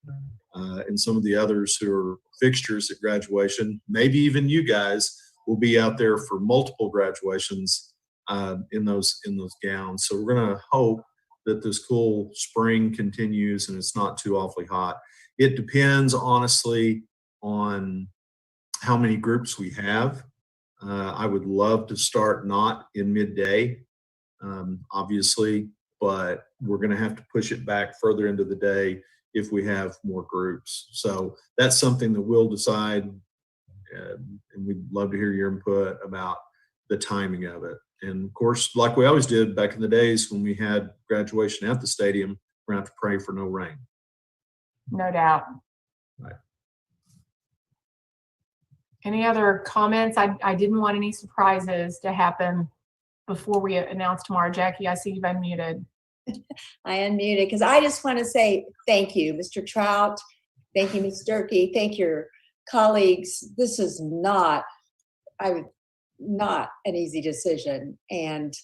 and some of the others who are fixtures at graduation, maybe even you guys, will be out there for multiple graduations in those gowns. So we're going to hope that this cool spring continues and it's not too awfully hot. It depends, honestly, on how many groups we have. I would love to start not in midday, obviously, but we're going to have to push it back further into the day if we have more groups. So that's something that we'll decide, and we'd love to hear your input about the timing of it. And of course, like we always did back in the days when we had graduation at the stadium, we're going to have to pray for no rain. No doubt. Right. Any other comments? I didn't want any surprises to happen before we announce tomorrow. Jackie, I see you've unmuted. I unmuted because I just want to say thank you, Mr. Trout. Thank you, Ms. Durkee. Thank your colleagues. This is not an easy decision. And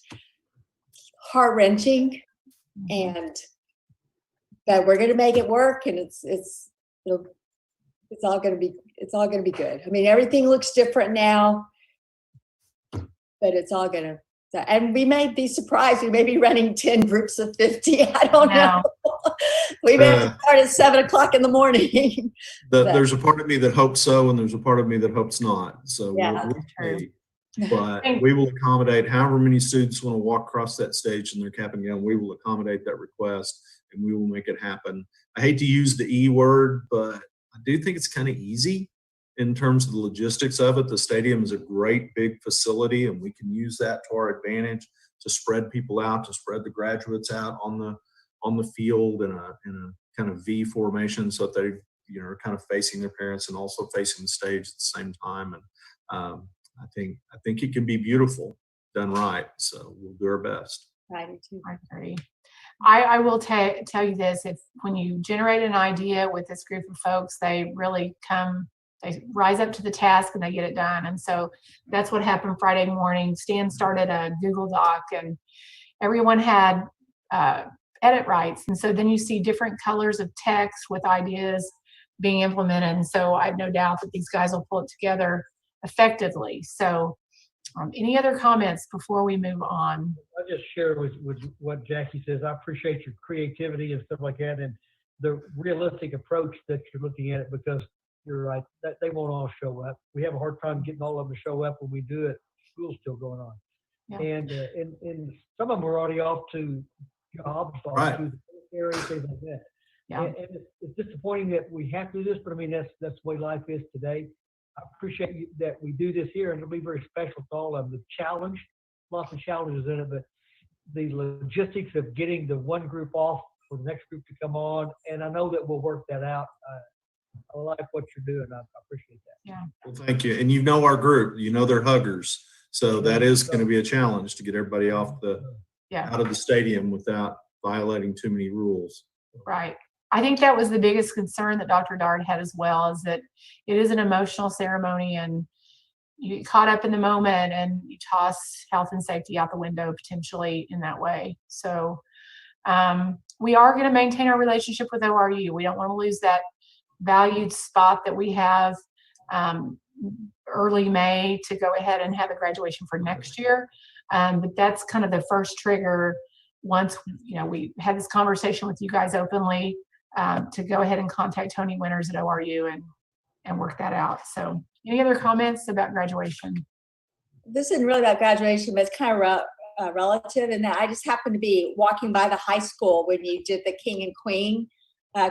heart-wrenching, and but we're gonna make it work, and it's all gonna be good. I mean, everything looks different now, but it's all gonna. And we may be surprised. We may be running 10 groups of 50. I don't know. We may have to start at 7 o'clock in the morning. There's a part of me that hopes so, and there's a part of me that hopes not. So Yeah, we'll true. see. But we will accommodate however many students want to walk across that stage in their cap and gown. We will accommodate that request, and we will make it happen. I hate to use the E word, but I do think it's kind of easy in terms of the logistics of it. The stadium is a great big facility, and we can use that to our advantage to spread people out, to spread the graduates out on the field in a kind of V formation, so that they are kind of facing their parents and also facing the stage at the same time. And I think it can be beautiful done right. So we'll do our best. I do too. I agree. I will tell you this, if when you generate an idea with this group of folks, they really they rise up to the task and they get it done. And so that's what happened Friday morning. Stan started a Google Doc and everyone had edit rights. And so then you see different colors of text with ideas being implemented. And so I have no doubt that these guys will pull it together effectively. So any other comments before we move on? I'll just share with what Jackie says. I appreciate your creativity and stuff like that, and the realistic approach that you're looking at it, because you're right, that they won't all show up. We have a hard time getting all of them to show up. When we do it, school's still going on. Yeah. And some of them are already off to jobs, off to the area, things like that. Yeah. And it's disappointing that we have to do this, but I mean, that's the way life is today. I appreciate that we do this here, and it'll be very special to all of them. The challenge, lots of challenges in it, but the logistics of getting the one group off for the next group to come on, and I know that we'll work that out. I like what you're doing. I appreciate that. Yeah. Well, thank you. And you know our group, they're huggers. So that is going to be a challenge to get everybody off out of the stadium without violating too many rules. Right. I think that was the biggest concern that Dr. Dard had as well, is that it is an emotional ceremony and you get caught up in the moment and you toss health and safety out the window potentially in that way. So we are going to maintain our relationship with ORU. We don't want to lose that valued spot that we have early May to go ahead and have a graduation for next year. But that's kind of the first trigger once, we had this conversation with you guys openly to go ahead and contact Tony Winters at ORU and work that out. So any other comments about graduation? This isn't really about graduation, but it's kind of relative in that I just happened to be walking by the high school when you did the King and Queen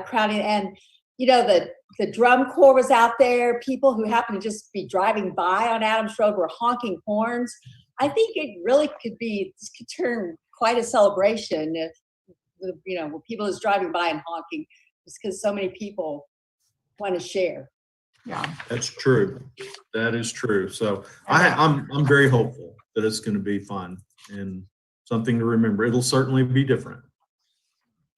crowding, and the drum corps was out there. People who happened to just be driving by on Adams Road were honking horns. I think it really could turn quite a celebration if when people is driving by and honking, just because so many people want to share. Yeah, that's true. That is true. So I'm very hopeful that it's going to be fun and something to remember. It'll certainly be different.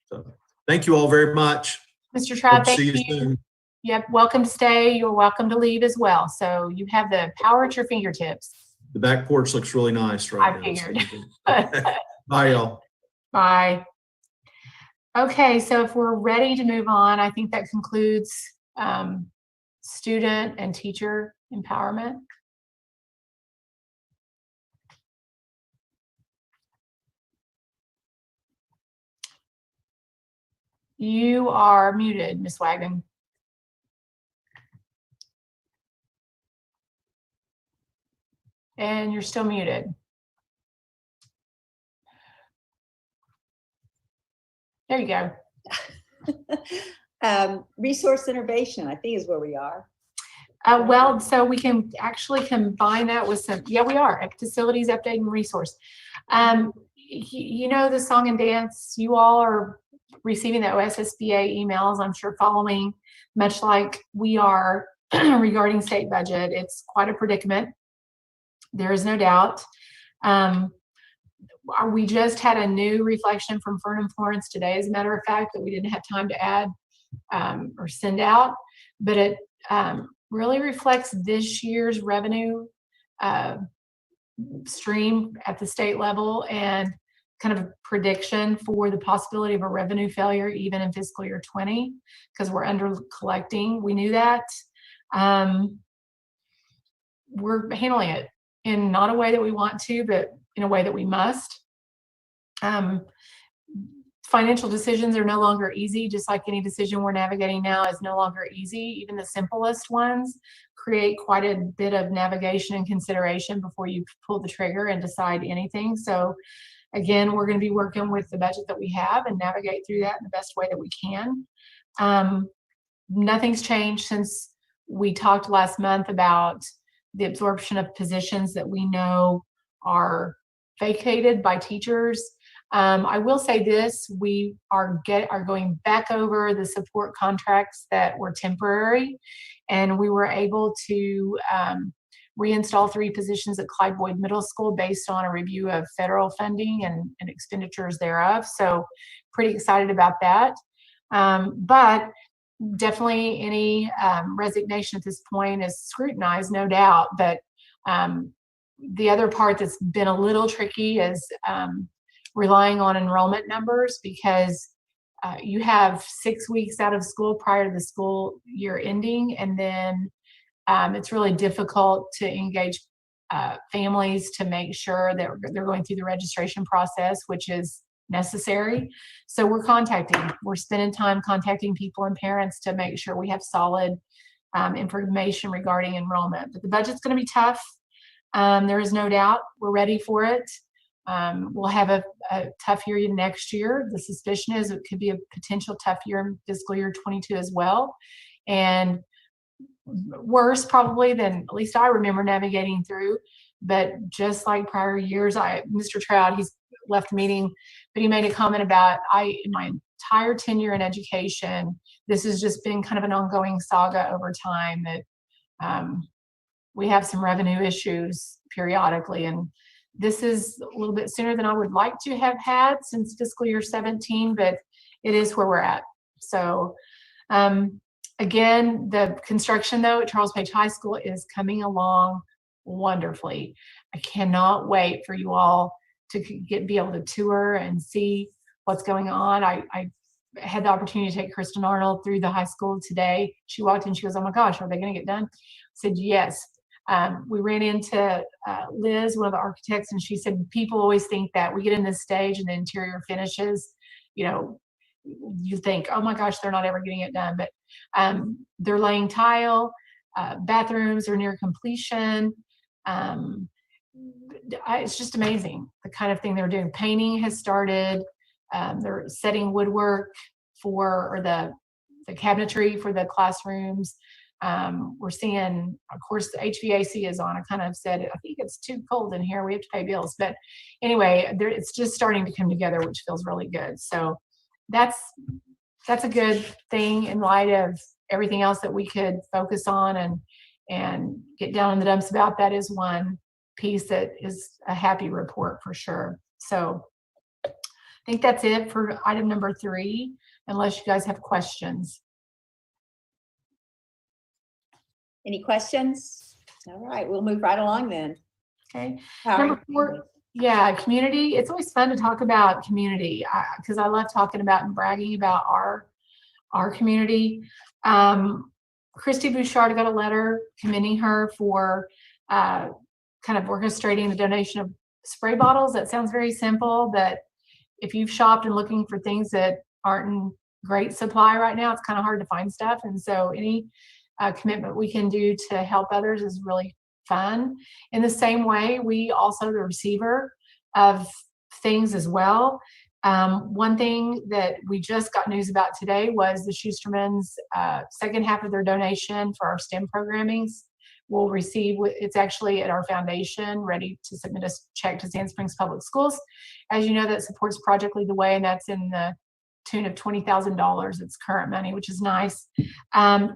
So thank you all very much. Mr. Trout, thank See you you. soon. Yep, welcome to stay. You're welcome to leave as well. So you have the power at your fingertips. The back porch looks really nice right now. I figured. Bye, y'all. Bye. Okay, so if we're ready to move on, I think that concludes student and teacher empowerment. You are muted, Ms. Wagner. And you're still muted. There you go. Resource innovation, I think, is where we are. Well, so we can actually combine that with we are at facilities updating resource. The song and dance, you all are receiving the OSSBA emails, I'm sure, following, much like we are regarding state budget. It's quite a predicament. There is no doubt. We just had a new reflection from Fern and Florence today, as a matter of fact, that we didn't have time to add or send out, but it really reflects this year's revenue stream at the state level and kind of a prediction for the possibility of a revenue failure even in fiscal year 20 because we're under collecting. We knew that. We're handling it in not a way that we want to, but in a way that we must. Financial decisions are no longer easy, just like any decision we're navigating now is no longer easy. Even the simplest ones create quite a bit of navigation and consideration before you pull the trigger and decide anything. So again, we're going to be working with the budget that we have and navigate through that in the best way that we can. Nothing's changed since we talked last month about the absorption of positions that we know are vacated by teachers. I will say this, we are going back over the support contracts that were temporary, and we were able to reinstall 3 positions at Clyde Boyd Middle School based on a review of federal funding and expenditures thereof. So pretty excited about that. But definitely any resignation at this point is scrutinized, no doubt. But the other part that's been a little tricky is relying on enrollment numbers because you have 6 weeks out of school prior to the school year ending, and then it's really difficult to engage families to make sure that they're going through the registration process, which is necessary. So we're spending time contacting people and parents to make sure we have solid information regarding enrollment. But the budget's going to be tough. There is no doubt. We're ready for it. We'll have a tough year next year. The suspicion is it could be a potential tough year in fiscal year 22 as well. And worse probably than at least I remember navigating through. But just like prior years, Mr. Trout, he's left the meeting, but he made a comment about in my entire tenure in education, this has just been kind of an ongoing saga over time that we have some revenue issues periodically. And this is a little bit sooner than I would like to have had since fiscal year 17, but it is where we're at. So again, the construction though at Charles Page High School is coming along wonderfully. I cannot wait for you all to be able to tour and see what's going on. I had the opportunity to take Kristen Arnold through the high school today. She walked in, she goes, "Oh my gosh, are they going to get done?" I said, "Yes." We ran into Liz, one of the architects, and she said, people always think that we get in this stage and the interior finishes, you think, oh my gosh, they're not ever getting it done. But they're laying tile, bathrooms are near completion. It's just amazing the kind of thing they're doing. Painting has started. They're setting woodwork or the cabinetry for the classrooms. We're seeing, of course, the HVAC is on. I kind of said, I think it's too cold in here. We have to pay bills. But anyway, it's just starting to come together, which feels really good. So that's a good thing in light of everything else that we could focus on and get down in the dumps about. That is one piece that is a happy report for sure. So I think that's it for item number 3, unless you guys have questions. Any questions? All right, we'll move right along then. Okay. All Number right. 4, yeah, community. It's always fun to talk about community because I love talking about and bragging about our community. Christy Bouchard got a letter commending her for kind of orchestrating the donation of spray bottles. That sounds very simple, but if you've shopped and looking for things that aren't in great supply right now, it's kind of hard to find stuff. And so any commitment we can do to help others is really fun. In the same way, we also the receiver of things as well. One thing that we just got news about today was the Schusterman's second half of their donation for our STEM programmings will receive. It's actually at our foundation, ready to submit a check to Sand Springs Public Schools. As you know, that supports Project Lead the Way, and that's in the tune of $20,000. It's current money, which is nice.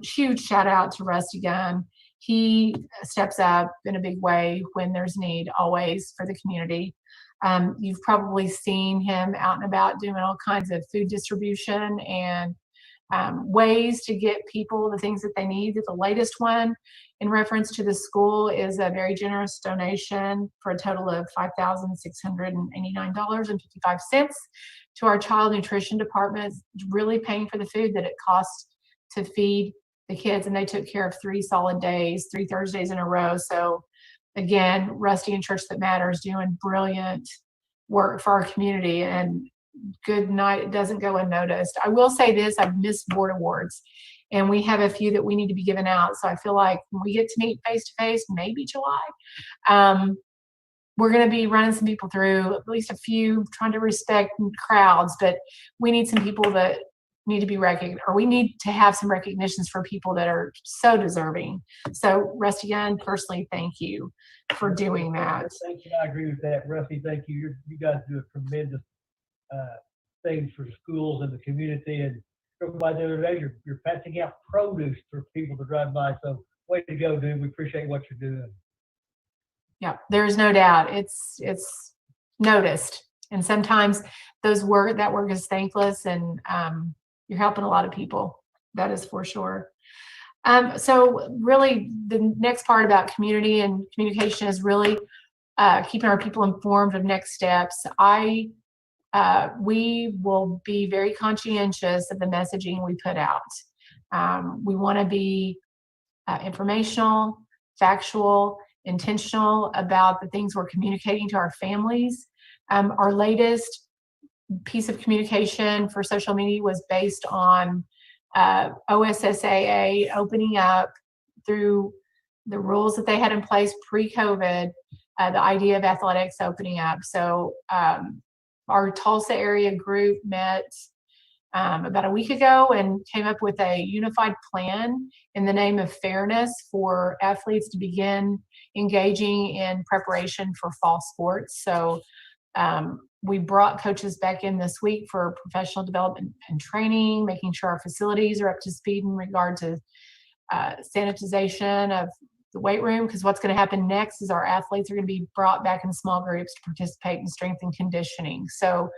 Huge shout out to Rusty Gunn. He steps up in a big way when there's need, always, for the community. You've probably seen him out and about doing all kinds of food distribution and ways to get people the things that they need. The latest one in reference to the school is a very generous donation for a total of $5,689.55 to our child nutrition department, really paying for the food that it costs to feed the kids. And they took care of 3 solid days, 3 Thursdays in a row. So again, Rusty and Church That Matters doing brilliant work for our community, and good night, it doesn't go unnoticed. I will say this, I've missed board awards, and we have a few that we need to be giving out. So I feel like when we get to meet face to face, maybe July, we're going to be running some people through, at least a few, trying to respect crowds, but we need some people that need to be recognized, or we need to have some recognitions for people that are so deserving. So Rusty, again, personally, thank you for doing that. Thank you. I agree with that, Rusty. Thank you. You guys do a tremendous things for schools and the community. And by the other day, you're passing out produce for people to drive by. So way to go, dude. We appreciate what you're doing. Yeah, there's no doubt. It's noticed, and sometimes that work is thankless, and you're helping a lot of people. That is for sure. So really, the next part about community and communication is really keeping our people informed of next steps. We will be very conscientious of the messaging we put out. We want to be informational, factual, intentional about the things we're communicating to our families. Our latest piece of communication for social media was based on OSSAA opening up through the rules that they had in place pre-COVID, the idea of athletics opening up. So our Tulsa area group met about a week ago and came up with a unified plan in the name of fairness for athletes to begin engaging in preparation for fall sports. So we brought coaches back in this week for professional development and training, making sure our facilities are up to speed in regard to sanitization of the weight room, because what's going to happen next is our athletes are going to be brought back in small groups to participate in strength and conditioning. So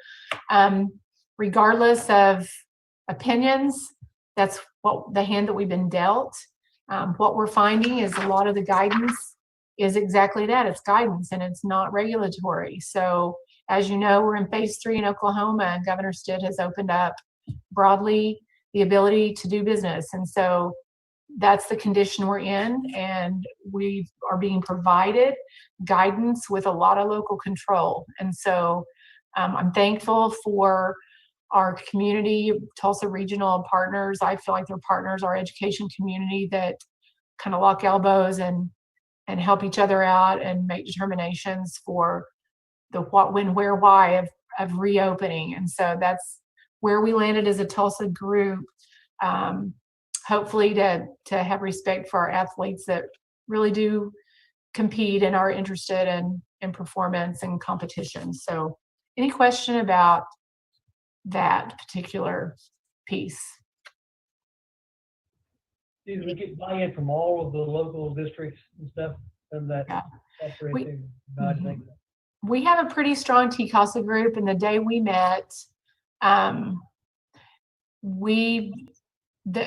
regardless of opinions, that's what the hand that we've been dealt. What we're finding is a lot of the guidance is exactly that. It's guidance and it's not regulatory. So as you know, we're in phase 3 in Oklahoma, and Governor Stitt has opened up broadly the ability to do business. And so that's the condition we're in, and we are being provided guidance with a lot of local control. And so I'm thankful for our community, Tulsa regional partners. I feel like they're partners, our education community, that kind of lock elbows and help each other out and make determinations for the what, when, where, why of reopening. And so that's where we landed as a Tulsa group. Hopefully to have respect for our athletes that really do compete and are interested in performance and competition. So any question about that particular piece? Did we get buy-in from all of the local districts and stuff and that? Yeah. Mm-hmm. We have a pretty strong TCASA group, and the day we met,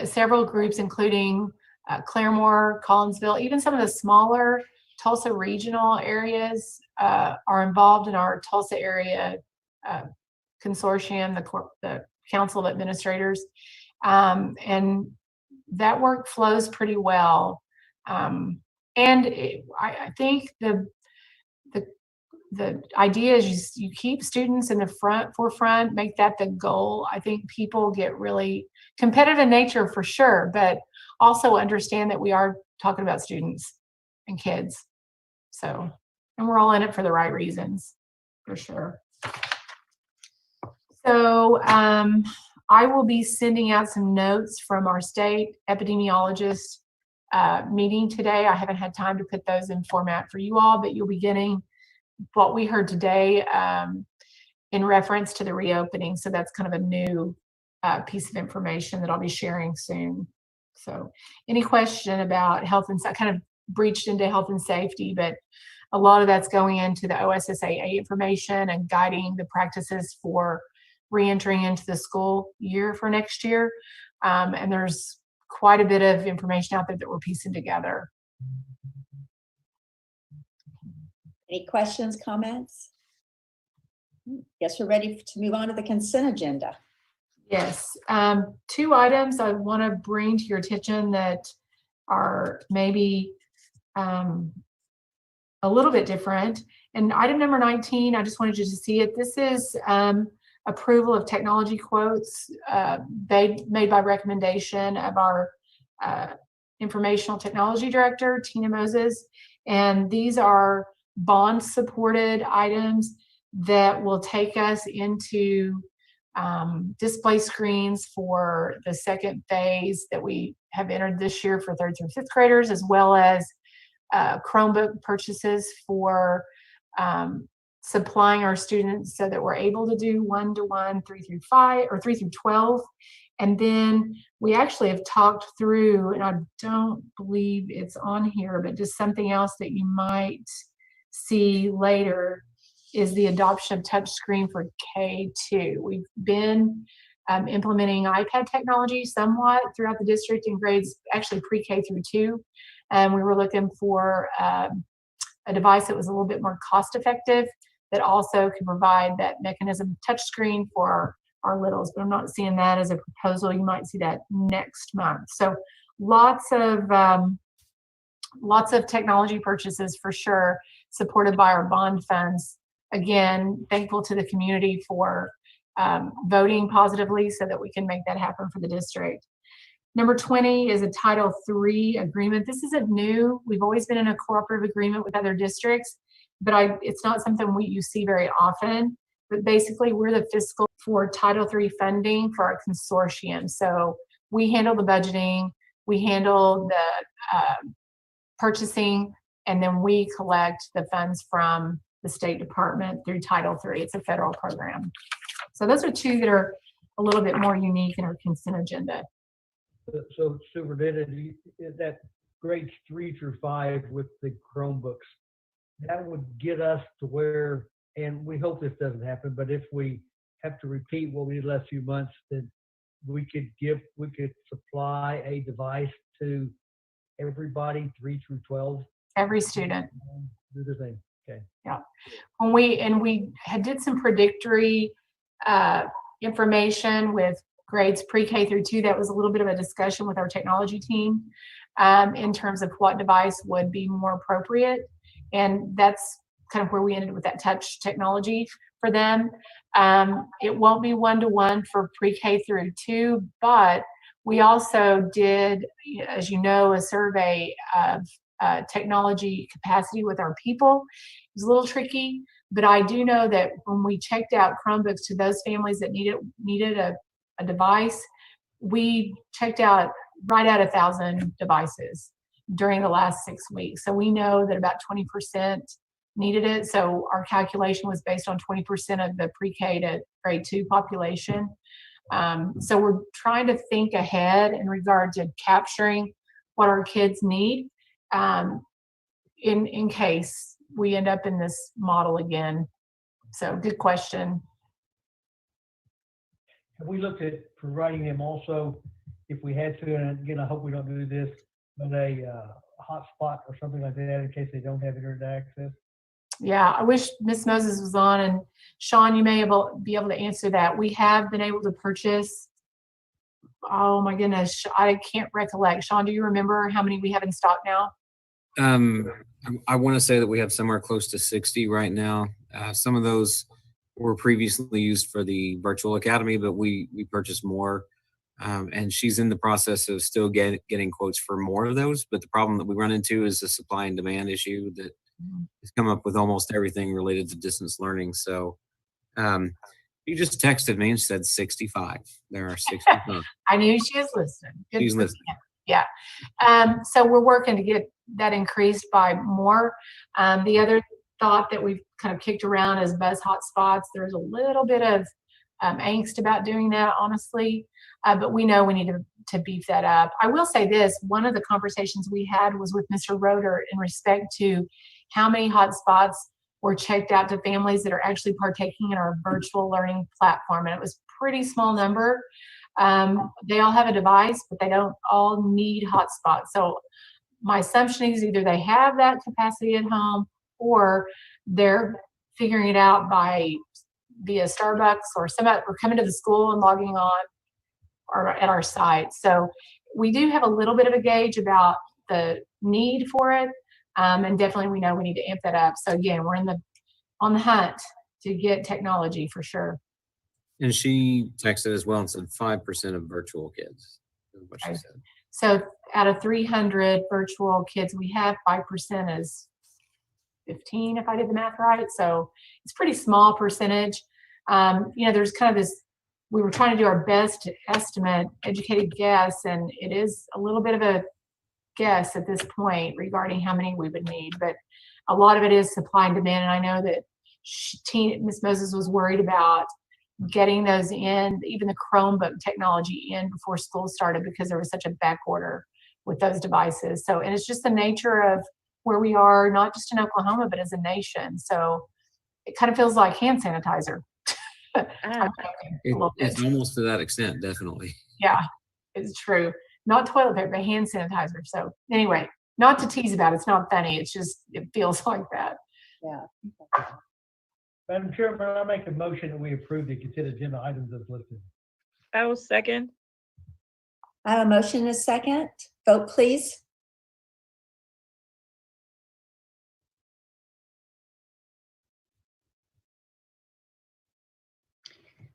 several groups, including Claremore, Collinsville, even some of the smaller Tulsa regional areas are involved in our Tulsa area consortium, the Council of Administrators, and that work flows pretty well. I think the idea is you keep students in the forefront, make that the goal. I think people get really competitive in nature for sure, but also understand that we are talking about students and kids. So, and we're all in it for the right reasons, for sure. So I will be sending out some notes from our state epidemiologist meeting today. I haven't had time to put those in format for you all, but you'll be getting what we heard today in reference to the reopening. So that's kind of a new piece of information that I'll be sharing soon. So any question about health and kind of breached into health and safety, but a lot of that's going into the OSSAA information and guiding the practices for re-entering into the school year for next year. And there's quite a bit of information out there that we're piecing together. Any questions, comments? Guess we're ready to move on to the consent agenda. Yes, two items I want to bring to your attention that are maybe a little bit different. And item number 19, I just wanted you to see it. This is approval of technology quotes made by recommendation of our informational technology director, Tina Moses. And these are bond-supported items that will take us into display screens for the second phase that we have entered this year for 3rd through 5th graders, as well as Chromebook purchases for supplying our students so that we're able to do 1-to-1, 3 through 5, or 3 through 12. And then we actually have talked through, and I don't believe it's on here, but just something else that you might see later is the adoption of touchscreen for K2. We've been implementing iPad technology somewhat throughout the district in grades, actually pre-K through 2. And we were looking for a device that was a little bit more cost effective that also can provide that mechanism touchscreen for our littles. But I'm not seeing that as a proposal. You might see that next month. So lots of technology purchases for sure, supported by our bond funds. Again, thankful to the community for voting positively so that we can make that happen for the district. Number 20 is a Title III agreement. This isn't new. We've always been in a cooperative agreement with other districts, but it's not something you see very often. But basically, we're the fiscal for Title III funding for our consortium. So we handle the budgeting, we handle the purchasing, and then we collect the funds from the State Department through Title III. It's a federal program. So those are two that are a little bit more unique in our consent agenda. So Superintendent, that grades 3 through 5 with the Chromebooks, that would get us to where, and we hope this doesn't happen, but if we have to repeat what we did last few months, then we could supply a device to everybody 3 through 12. Every student. Do the thing. Okay. Yeah. We had did some predictory information with grades pre-K through 2. That was a little bit of a discussion with our technology team in terms of what device would be more appropriate. And that's kind of where we ended with that touch technology for them. It won't be 1-to-1 for pre-K through 2, but we also did, as you know, a survey of technology capacity with our people. It was a little tricky, but I do know that when we checked out Chromebooks to those families that needed a device, we checked out right at 1,000 devices during the last 6 weeks. So we know that about 20% needed it. So our calculation was based on 20% of the pre-K to grade 2 population. So we're trying to think ahead in regard to capturing what our kids need in case we end up in this model again. So good question. Have we looked at providing them also, if we had to, and again, I hope we don't do this, but a hotspot or something like that in case they don't have internet access? Yeah, I wish Ms. Moses was on, and Sean, you may be able to answer that. We have been able to purchase, oh my goodness, I can't recollect. Sean, do you remember how many we have in stock now? I want to say that we have somewhere close to 60 right now. Some of those were previously used for the virtual academy, but we purchased more. And she's in the process of still getting quotes for more of those. But the problem that we run into is the supply and demand issue that has come up with almost everything related to distance learning. So you just texted me and said 65. There are 65. I knew she was listening. Good She's for you. listening. Yeah. So we're working to get that increased by more. The other thought that we've kind of kicked around is buzz hotspots. There's a little bit of angst about doing that, honestly, but we know we need to beef that up. I will say this, one of the conversations we had was with Mr. Roeder in respect to how many hotspots were checked out to families that are actually partaking in our virtual learning platform, and it was a pretty small number. They all have a device, but they don't all need hotspots. So my assumption is either they have that capacity at home or they're figuring it out via Starbucks or or coming to the school and logging on or at our site. So we do have a little bit of a gauge about the need for it. And definitely we know we need to amp that up. So again, we're on the hunt to get technology for sure. And she texted as well and said 5% of virtual kids, is what she Okay. said. So out of 300 virtual kids we have, 5% is 15, if I did the math right. So it's pretty small percentage. There's kind of this, we were trying to do our best to estimate, educated guess, and it is a little bit of a guess at this point regarding how many we would need, but a lot of it is supply and demand. And I know that Ms. Moses was worried about getting those in, even the Chromebook technology in before school started because there was such a back order with those devices. So, and it's just the nature of where we are, not just in Oklahoma, but as a nation. So it kind of feels like hand sanitizer. I'm joking a little bit. It's almost to that extent, definitely. Yeah, it's true. Not toilet paper, but hand sanitizer. So anyway, not to tease about it. It's not funny. It's just, it feels like that. Yeah. Madam Chairman, I make a motion that we approve the consent agenda items as listed. I will second. I have a motion and a second. Vote, please.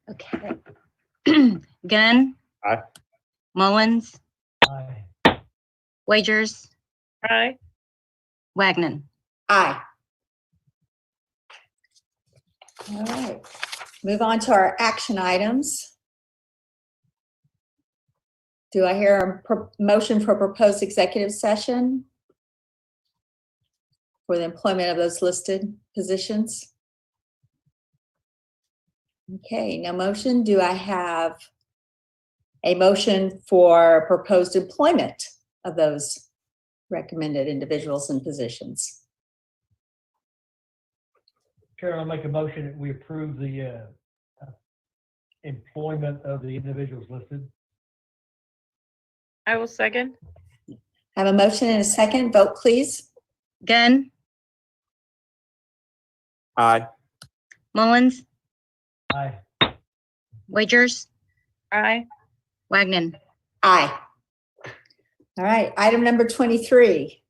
Okay. Gunn. Aye. Mullins, Aye. Wagers, Aye. Wagner. Aye. All right. Move on to our action items. Do I hear a motion for proposed executive session for the employment of those listed positions? Okay, no motion. Do I have a motion for proposed employment of those recommended individuals and positions? Chair, I'll make a motion that we approve the employment of the individuals listed. I will second. I have a motion and a second. Vote, please. Gunn, Aye. Mullins, Aye. Wagers, Aye. Wagner. Aye. All right, item number 23.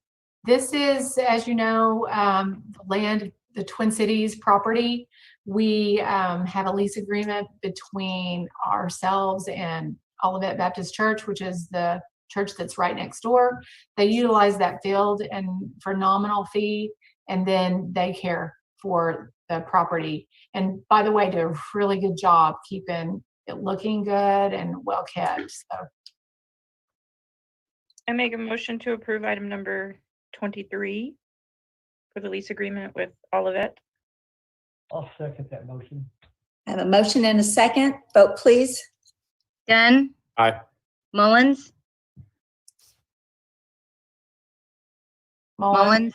This is, as you know, the land, the Twin Cities property. We have a lease agreement between ourselves and Olivet Baptist Church, which is the church that's right next door. They utilize that field and for nominal fee, and then they care for the property. And by the way, do a really good job keeping it looking good and well kept. So I make a motion to approve item number 23 for the lease agreement with Olivet. I'll second that motion. I have a motion and a second. Vote, please. Gunn, Aye. Mullins, Mullins, Mullins,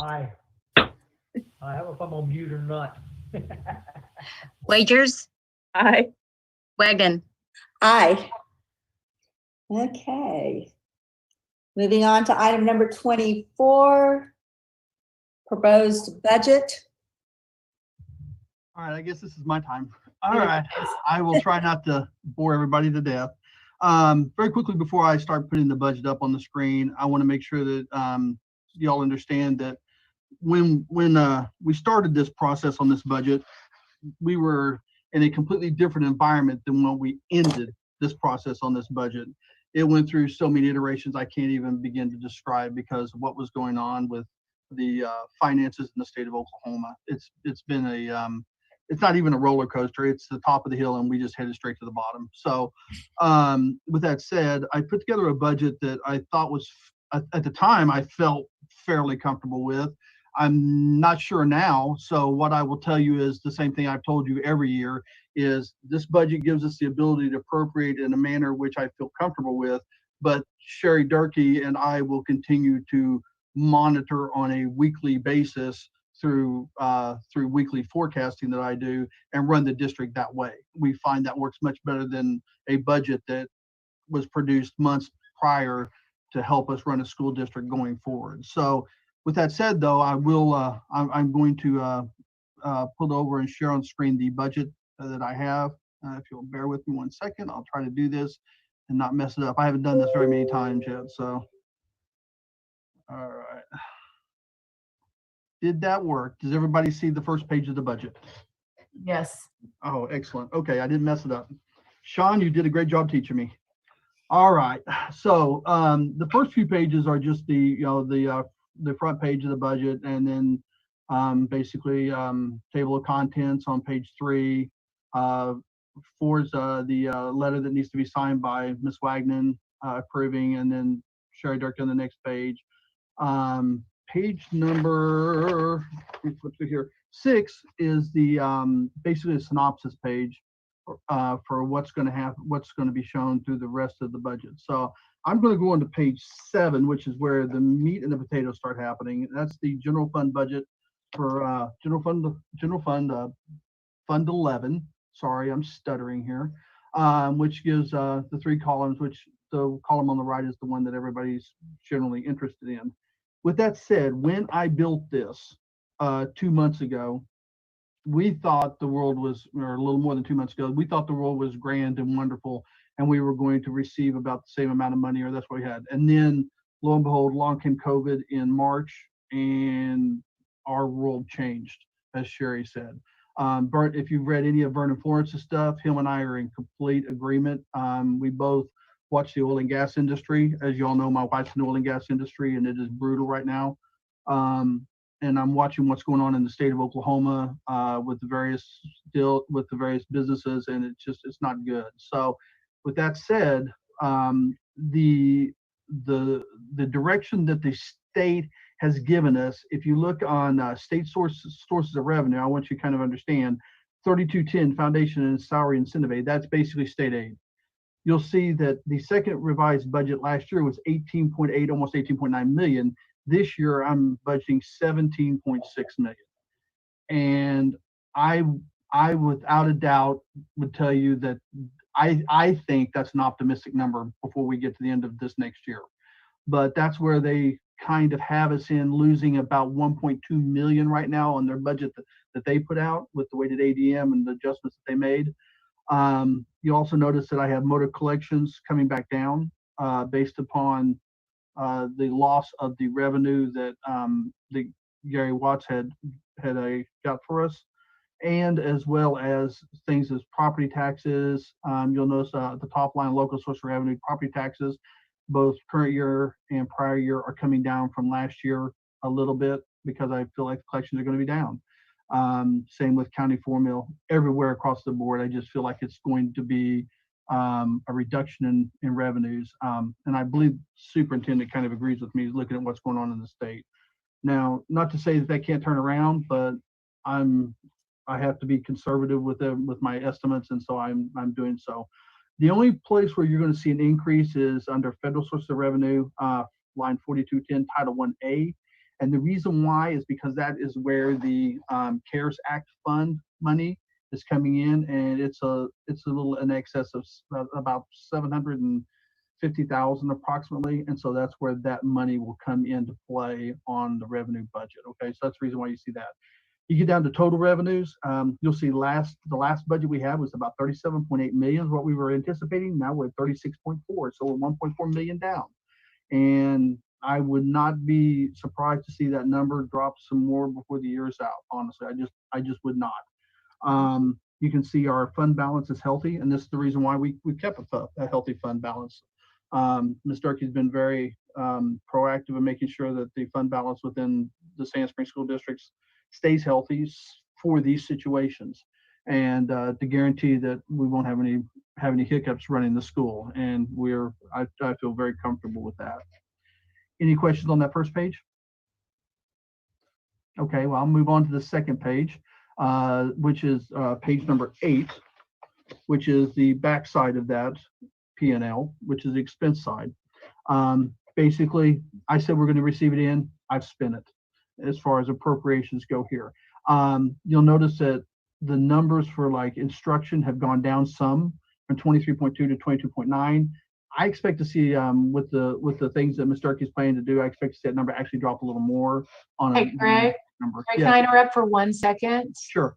Aye. I don't know if I'm on mute or not. Wagers, Aye. Wagner. Aye. Okay. Moving on to item number 24, proposed budget. All right, I guess this is my time. All right, I will try not to bore everybody to death. Very quickly before I start putting the budget up on the screen, I want to make sure that you all understand that when we started this process on this budget, we were in a completely different environment than when we ended this process on this budget. It went through so many iterations I can't even begin to describe because of what was going on with the finances in the state of Oklahoma. It's been it's not even a roller coaster. It's the top of the hill and we just headed straight to the bottom. So with that said, I put together a budget that I thought was, at the time, I felt fairly comfortable with. I'm not sure now. So what I will tell you is the same thing I've told you every year is this budget gives us the ability to appropriate in a manner which I feel comfortable with, but Sherry Durkee and I will continue to monitor on a weekly basis through weekly forecasting that I do and run the district that way. We find that works much better than a budget that was produced months prior to help us run a school district going forward. So with that said, though, I'm going to pull over and share on screen the budget that I have. If you'll bear with me 1 second, I'll try to do this and not mess it up. I haven't done this very many times yet, so. All right. Did that work? Does everybody see the first page of the budget? Yes. Oh, excellent. Okay, I didn't mess it up. Sean, you did a great job teaching me. All right, so the first few pages are just the front page of the budget, and then basically table of contents on page 3. 4 is the letter that needs to be signed by Ms. Wagner approving, and then Sherry Dirk on the next page. Page number, let me flip through here. 6 is the basically a synopsis page for what's going to be shown through the rest of the budget. So I'm going to go on to page 7, which is where the meat and the potatoes start happening. That's the general fund budget for Fund 11. Sorry, I'm stuttering here. Which gives the 3 columns, which the column on the right is the one that everybody's generally interested in. With that said, when I built this 2 months ago, we thought the world was, or a little more than 2 months ago, we thought the world was grand and wonderful, and we were going to receive about the same amount of money, or that's what we had. And then, lo and behold, along came COVID in March, and our world changed, as Sherry said. Bert, if you've read any of Vernon Florence's stuff, him and I are in complete agreement. We both watch the oil and gas industry. As you all know, my wife's in the oil and gas industry, and it is brutal right now. And I'm watching what's going on in the state of Oklahoma with the various businesses, and it's not good. So, with that said, the direction that the state has given us, if you look on state sources of revenue, I want you to kind of understand 3210 foundation and salary incentive aid, that's basically state aid. You'll see that the second revised budget last year was 18.8, almost 18.9 million. This year I'm budgeting 17.6 million. And I without a doubt would tell you that I think that's an optimistic number before we get to the end of this next year. But that's where they kind of have us in losing about 1.2 million right now on their budget that they put out with the weighted ADM and the adjustments that they made. You also notice that I have motor collections coming back down based upon the loss of the revenue that the Gary Watts had got for us, and as well as things as property taxes. You'll notice at the top line, local source of revenue, property taxes, both current year and prior year are coming down from last year a little bit because I feel like the collections are going to be down. Same with county formula, everywhere across the board. I just feel like it's going to be a reduction in revenues. And I believe superintendent kind of agrees with me looking at what's going on in the state. Now, not to say that they can't turn around, but I have to be conservative with my estimates, and so I'm doing so. The only place where you're going to see an increase is under federal source of revenue, line 4210, Title 1A. And the reason why is because that is where the CARES Act fund money is coming in, and it's a little in excess of about 750,000 approximately, and so that's where that money will come into play on the revenue budget. Okay, so that's the reason why you see that. You get down to total revenues, you'll see the last budget we had was about 37.8 million is what we were anticipating. Now we're at 36.4, so we're 1.4 million down. And I would not be surprised to see that number drop some more before the year's out. Honestly, I just would not. You can see our fund balance is healthy, and this is the reason why we kept a healthy fund balance. Ms. Durkee's been very proactive in making sure that the fund balance within the Sand Springs School Districts stays healthy for these situations, and to guarantee that we won't have any hiccups running the school. And I feel very comfortable with that. Any questions on that first page? Okay, well, I'll move on to the second page, which is page number 8, which is the back side of that P&L, which is the expense side. Basically, I said we're going to receive it in. I've spent it. as far as appropriations go here. You'll notice that the numbers for like instruction have gone down some from 23.2 to 22.9. I expect to see with the things that Ms. Durkee is planning to do, I expect to see that number actually drop a little more on a Hey, Greg, number. Greg, can I Yeah, interrupt for 1 second? sure.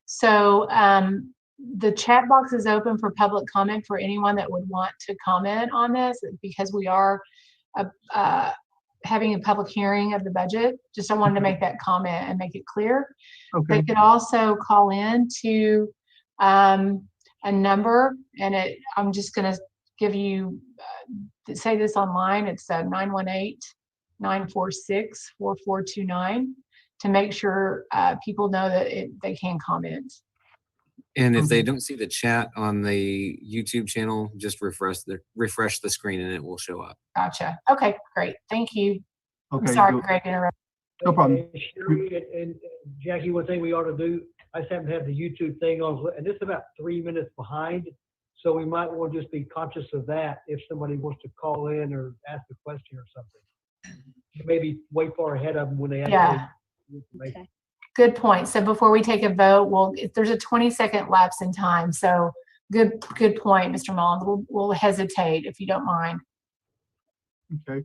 So the chat box is open for public comment for anyone that would want to comment on this, because we are having a public hearing of the budget. Just I wanted to make that comment and make it clear. They Okay. could also call in to a number, and I'm just going to give you, say this online, it's 918-946-4429 to make sure people know that they can comment. And if they Okay. don't see the chat on the YouTube channel, just refresh the screen and it will show up. Gotcha. Okay, great. Thank you. I'm Okay. sorry, good. Greg, interrupt. No problem. And Sherry and Jackie, one thing we ought to do, I just haven't had the YouTube thing on, and this is about 3 minutes behind. So we might want to just be conscious of that if somebody wants to call in or ask a question or something. Maybe way far ahead of them when they Yeah. actually. Okay. Good point. So before we take a vote, if there's a 20-second lapse in time. So good point, Mr. Mullins. We'll hesitate if you don't mind. Okay.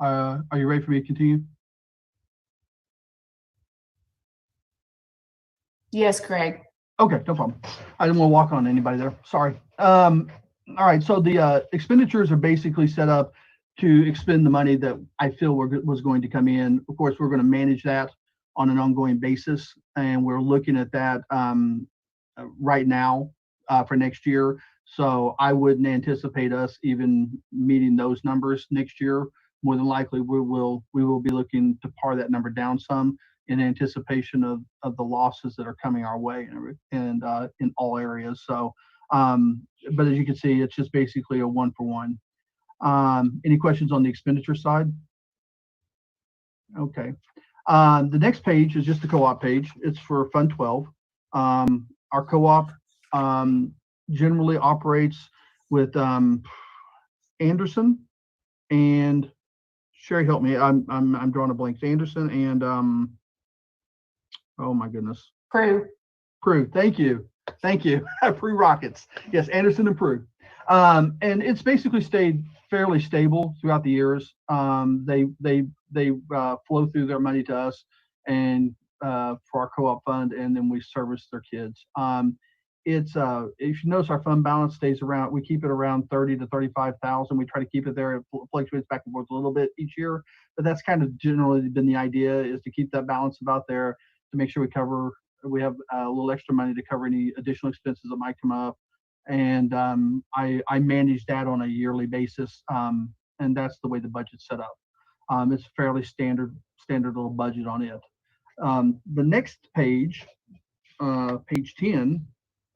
Are you ready for me to continue? Yes, Greg. Okay, no problem. I didn't want to walk on anybody there. Sorry. All right. So the expenditures are basically set up to expend the money that I feel was going to come in. Of course, we're going to manage that on an ongoing basis, and we're looking at that right now for next year. So I wouldn't anticipate us even meeting those numbers next year. More than likely, we will be looking to par that number down some in anticipation of the losses that are coming our way and in all areas. So, but as you can see, it's just basically a 1-for-1. Any questions on the expenditure side? Okay. The next page is just the co-op page. It's for Fund 12. Our co-op generally operates with Anderson and Sherry, help me. I'm drawing a blank. Anderson and oh my goodness. Prue. Thank you. Prue Rockets. Yes, Anderson and Prue. And it's basically stayed fairly stable throughout the years. They flow through their money to us and for our co-op fund, and then we service their kids. It's if you notice, our fund balance stays around. We keep it around 30 to 35,000. We try to keep it there. It fluctuates back and forth a little bit each year, but that's kind of generally been the idea, is to keep that balance about there to make sure we have a little extra money to cover any additional expenses that might come up. And I manage that on a yearly basis, and that's the way the budget's set up. It's a fairly standard little budget on it. The next page, page 10,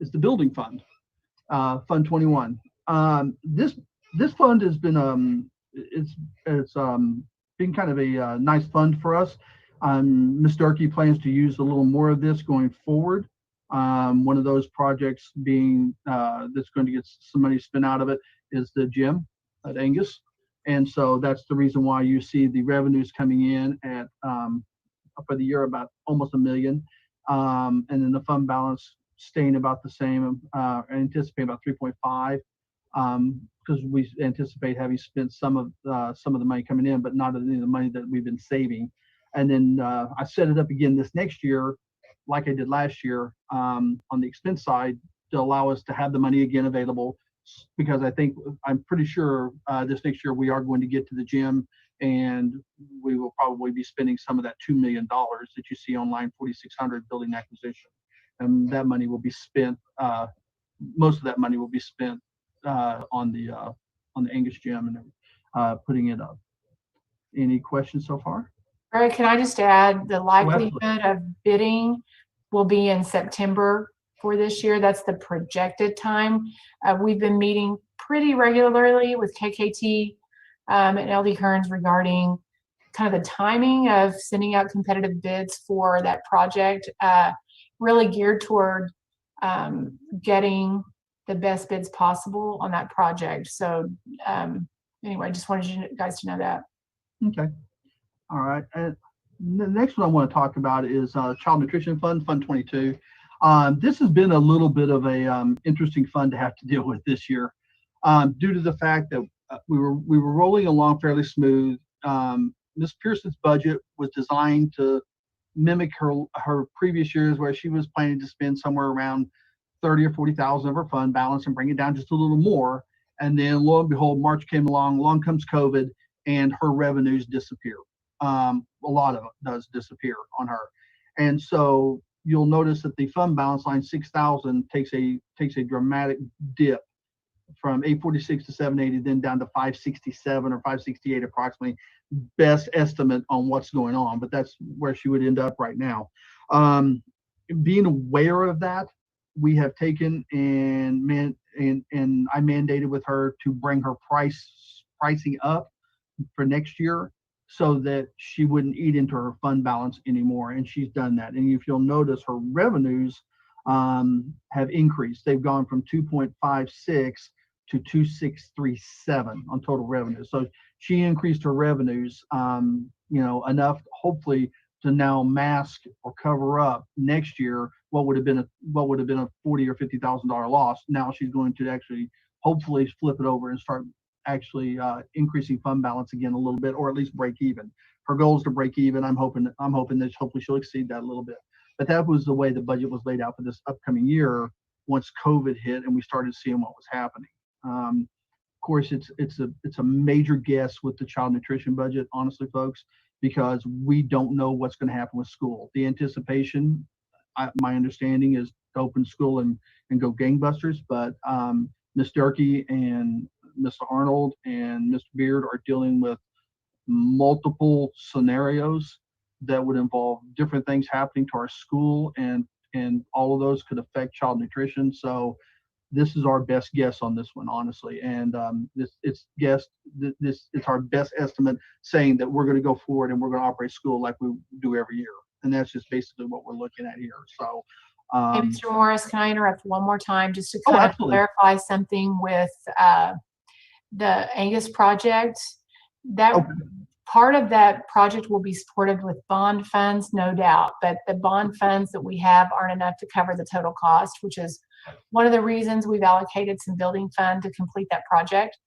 is the building fund, Fund 21. This fund has been it's been kind of a nice fund for us. Ms. Durkee plans to use a little more of this going forward. One of those projects being that's going to get some money spent out of it is the gym at Angus. And so that's the reason why you see the revenues coming in at for the year about almost $1 million. And then the fund balance staying about the same, anticipate about 3.5, because we anticipate having spent some of the money coming in, but not any of the money that we've been saving. And then I set it up again this next year, like I did last year, on the expense side, to allow us to have the money again available, because I'm pretty sure this next year we are going to get to the gym, and we will probably be spending some of that $2 million that you see on line 4600 building acquisition. And that money will be spent, most of that money will be spent on the Angus gym and putting it up. Any questions so far? All right, can I just add the absolutely. likelihood of bidding will be in September for this year. That's the projected time. We've been meeting pretty regularly with KKT and LD Kearns regarding kind of the timing of sending out competitive bids for that project, really geared toward getting the best bids possible on that project. So anyway, I just wanted you guys to know that. Okay. All right. The next one I want to talk about is Child Nutrition Fund, Fund 22. This has been a little bit of a interesting fund to have to deal with this year, due to the fact that we were rolling along fairly smooth. Ms. Pearson's budget was designed to mimic her previous years, where she was planning to spend somewhere around 30 or 40,000 of her fund balance and bring it down just a little more. And then lo and behold, March came along comes COVID, and her revenues disappear. A lot of it does disappear on her. And so you'll notice that the fund balance line 6,000 takes a dramatic dip from 846 to 780, then down to 567 or 568 approximately, best estimate on what's going on, but that's where she would end up right now. Being aware of that, we have taken and I mandated with her to bring her pricing up for next year so that she wouldn't eat into her fund balance anymore. And she's done that. And if you'll notice, her revenues have increased. They've gone from 2.56 to 2,637 on total revenue. So she increased her revenues, enough, hopefully, to now mask or cover up next year what would have been a $40,000 or $50,000 loss. Now she's going to actually hopefully flip it over and start actually increasing fund balance again a little bit, or at least break even. Her goal is to break even. I'm hoping that hopefully she'll exceed that a little bit. But that was the way the budget was laid out for this upcoming year once COVID hit and we started seeing what was happening. Of course, it's a major guess with the child nutrition budget, honestly, folks, because we don't know what's going to happen with school. The anticipation, my understanding, is to open school and go gangbusters. But Ms. Durkee and Mr. Arnold and Mr. Beard are dealing with multiple scenarios that would involve different things happening to our school, and all of those could affect child nutrition. So this is our best guess on this one, honestly. And it's our best estimate, saying that we're going to go forward and we're going to operate school like we do every year. And that's just basically what we're looking at here. So, Hey, Mr. Morris, can I interrupt one more time just to Oh, kind of absolutely. clarify something with the Angus project? That Okay. part of that project will be supported with bond funds, no doubt, but the bond funds that we have aren't enough to cover the total cost, which is one of the reasons we've allocated some building fund to complete that project.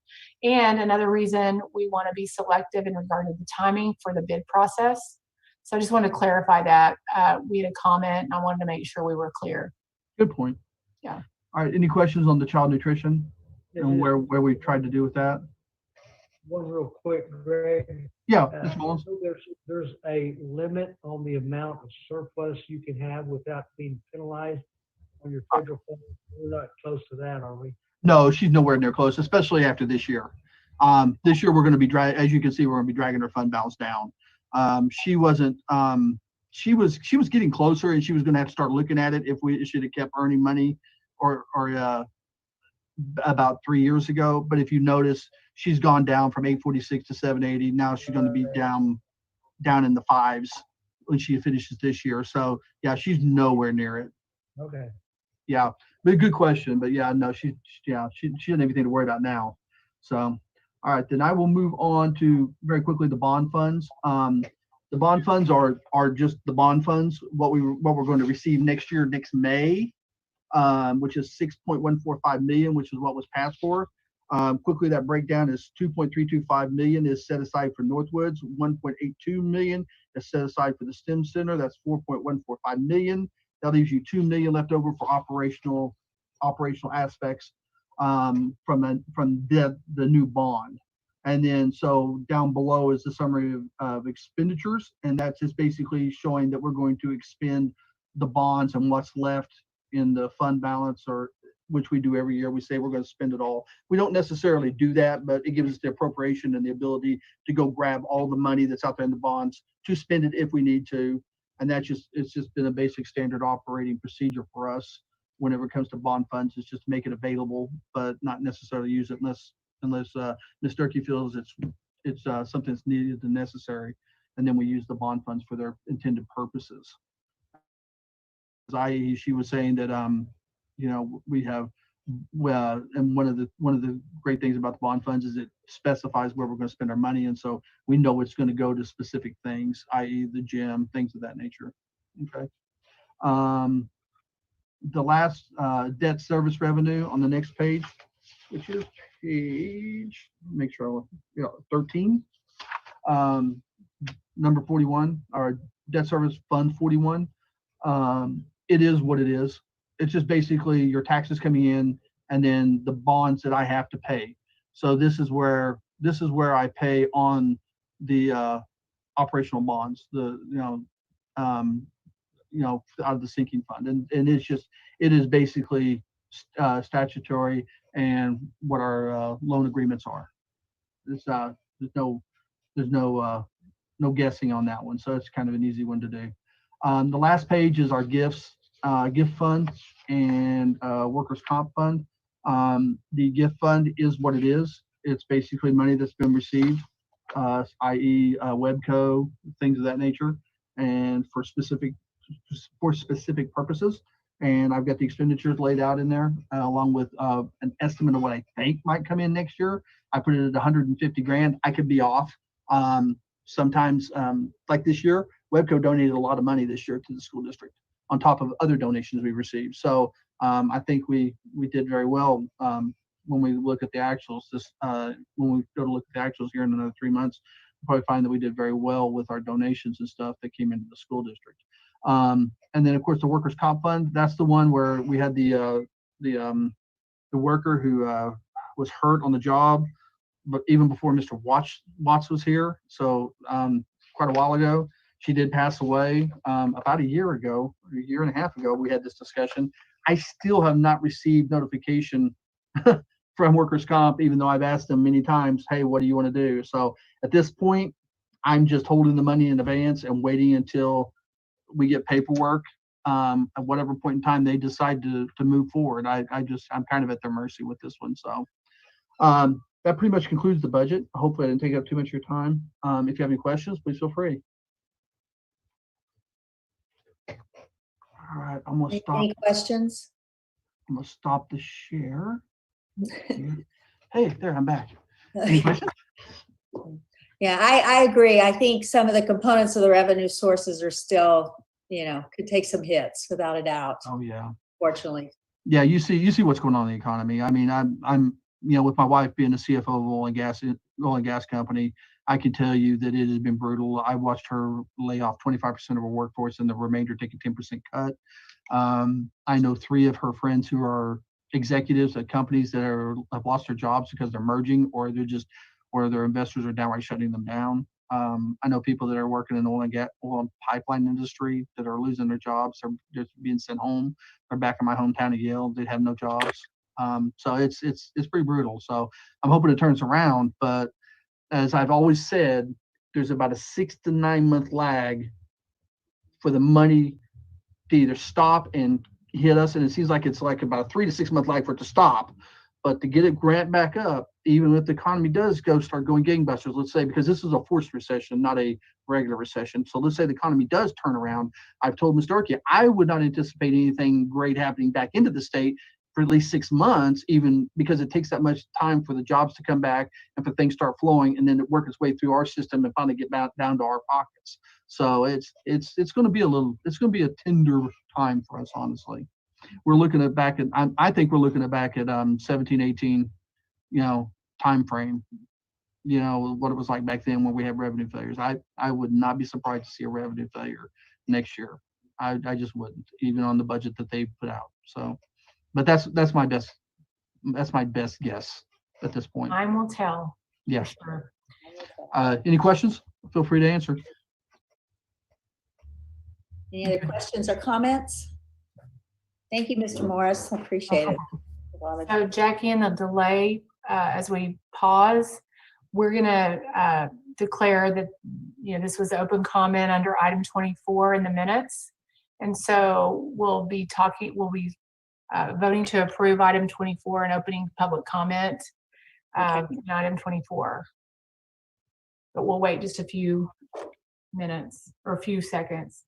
And another reason we want to be selective in regard to the timing for the bid process. So I just wanted to clarify that. We had a comment and I wanted to make sure we were clear. Good point. Yeah. All right. Any questions on the child nutrition and where we tried to do with that? One real quick, Greg. Yeah, Mr. Mullins. So there's a limit on the amount of surplus you can have without being penalized on your federal fund. We're not close to that, are we? No, she's nowhere near close, especially after this year. This year we're going to be as you can see, we're going to be dragging her fund balance down. She wasn't. She was getting closer, and she was going to have to start looking at it if we should have kept earning money, or about 3 years ago. But if you notice, she's gone down from 846 to 780. Now she's going to be down in the fives when she finishes this year. So yeah, she's nowhere near it. Okay. Yeah, but good question. But yeah, no, she doesn't have anything to worry about now. So, all right, then I will move on to very quickly the bond funds. The bond funds are just the bond funds. What we're going to receive next year, next May, which is 6.145 million, which is what was passed for. Quickly, that breakdown is 2.325 million is set aside for Northwoods, 1.82 million is set aside for the STEM Center. That's 4.145 million. That leaves you 2 million left over for operational aspects from the new bond. And then so down below is the summary of expenditures, and that's just basically showing that we're going to expend the bonds and what's left in the fund balance, or which we do every year. We say we're going to spend it all. We don't necessarily do that, but it gives us the appropriation and the ability to go grab all the money that's out there in the bonds to spend it if we need to. And it's just been a basic standard operating procedure for us whenever it comes to bond funds. It's just to make it available, but not necessarily use it unless Ms. Durkee feels it's something that's needed and necessary. And then we use the bond funds for their intended purposes. I.e., she was saying that we have and one of the great things about the bond funds is it specifies where we're going to spend our money, and so we know it's going to go to specific things, i.e., the gym, things of that nature. Okay. The last debt service revenue on the next page, which is page, make sure I 13, number 41, our debt service fund 41. It is what it is. It's just basically your taxes coming in and then the bonds that I have to pay. So this is where I pay on the operational bonds, out of the sinking fund, and it is basically statutory and what our loan agreements are. There's no guessing on that one, so it's kind of an easy one to do. The last page is our gift fund and workers' comp fund. The gift fund is what it is. It's basically money that's been received, i.e. Webco, things of that nature, and for specific purposes. And I've got the expenditures laid out in there, along with an estimate of what I think might come in next year. I put it at 150 grand. I could be off. Sometimes, like this year, Webco donated a lot of money this year to the school district on top of other donations we received. So I think we did very well when we look at the actuals. When we go to look at the actuals here in another 3 months, we'll probably find that we did very well with our donations and stuff that came into the school district. And then, of course, the workers' comp fund, that's the one where we had the worker who was hurt on the job, but even before Mr. Watts was here. So quite a while ago, she did pass away. About a year ago, a year and a half ago, we had this discussion. I still have not received notification from workers' comp, even though I've asked them many times, hey, what do you want to do? So at this point, I'm just holding the money in advance and waiting until we get paperwork. At whatever point in time they decide to move forward. I'm kind of at their mercy with this one. So that pretty much concludes the budget. Hopefully I didn't take up too much of your time. If you have any questions, please feel free. All right, I'm gonna stop. Any questions? I'm gonna stop the share. Hey, there, I'm back. Any questions? Yeah, I agree. I think some of the components of the revenue sources are still, could take some hits without a doubt. Oh yeah. Fortunately. Yeah, you see what's going on in the economy. I mean, I'm with my wife being the CFO of oil and gas company, I can tell you that it has been brutal. I watched her lay off 25% of her workforce and the remainder take a 10% cut. I know 3 of her friends who are executives at companies that have lost their jobs because they're merging or their investors are downright shutting them down. I know people that are working in the oil and pipeline industry that are losing their jobs. They're just being sent home. They're back in my hometown of Yale. They have no jobs. So it's pretty brutal. So I'm hoping it turns around. But as I've always said, there's about a 6 to 9 month lag for the money to either stop and hit us. And it seems like it's like about a 3 to 6 month lag for it to stop. But to get it ramped back up, even if the economy does start going gangbusters, let's say, because this is a forced recession, not a regular recession. So let's say the economy does turn around. I've told Mr. Durkee, I would not anticipate anything great happening back into the state for at least 6 months, even because it takes that much time for the jobs to come back and for things start flowing and then it work its way through our system and finally get back down to our pockets. So it's going to be a tender time for us, honestly. We're looking at I think we're looking at back at 17, 18, time frame, what it was like back then when we had revenue failures. I would not be surprised to see a revenue failure next year. I just wouldn't, even on the budget that they put out. So, but that's my best guess at this point. Time will tell. Yes. Sure. Any questions? Feel free to answer. Any other questions or comments? Thank you, Mr. Morris. I appreciate it. So Jackie, in the delay, as we pause, we're going to declare that, this was open comment under item 24 in the minutes. And so we'll be voting to approve item 24 and opening public comment in item 24. But we'll wait just a few minutes or a few seconds.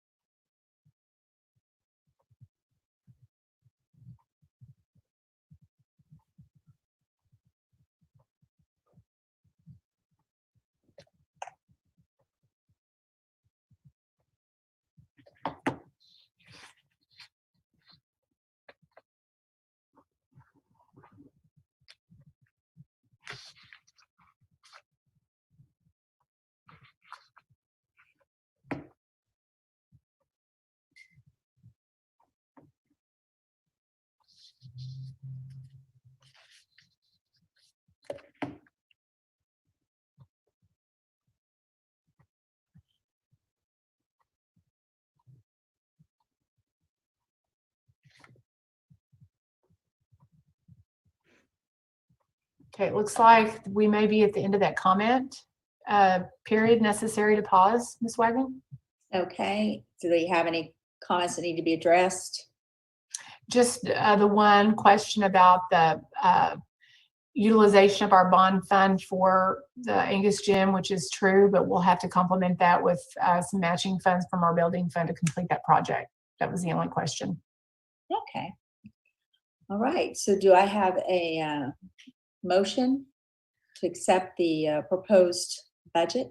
Okay, it looks like we may be at the end of that comment period necessary to pause, Ms. Wagner. Okay, do they have any comments that need to be addressed? Just the one question about the utilization of our bond fund for the Angus Gym, which is true, but we'll have to complement that with some matching funds from our building fund to complete that project. That was the only question. Okay. All right, so do I have a motion to accept the proposed budget?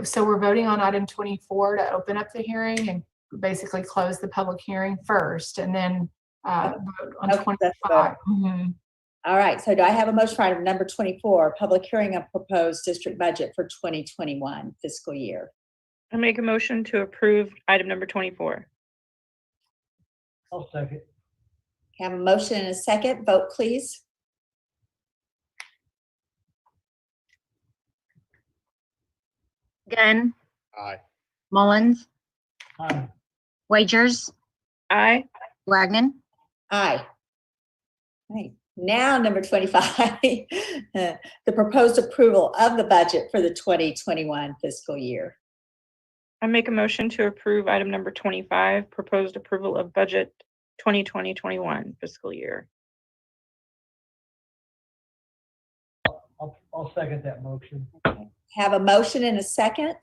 So we're voting on item 24 to open up the hearing and basically close the public hearing first and then vote on Okay, that's 25. All right, so do I have a motion for item number 24, public hearing of proposed district budget for 2021 fiscal year? I make a motion to approve item number 24. I'll second. Have a motion and a second. Vote, please. Gunn, Aye. Mullins, Aye. Wagers, Aye. Wagner, Aye. Right. Now, number 25, the proposed approval of the budget for the 2021 fiscal year. I make a motion to approve item number 25, proposed approval of budget 2020-21 fiscal year. I'll second that motion. Have a motion and a second.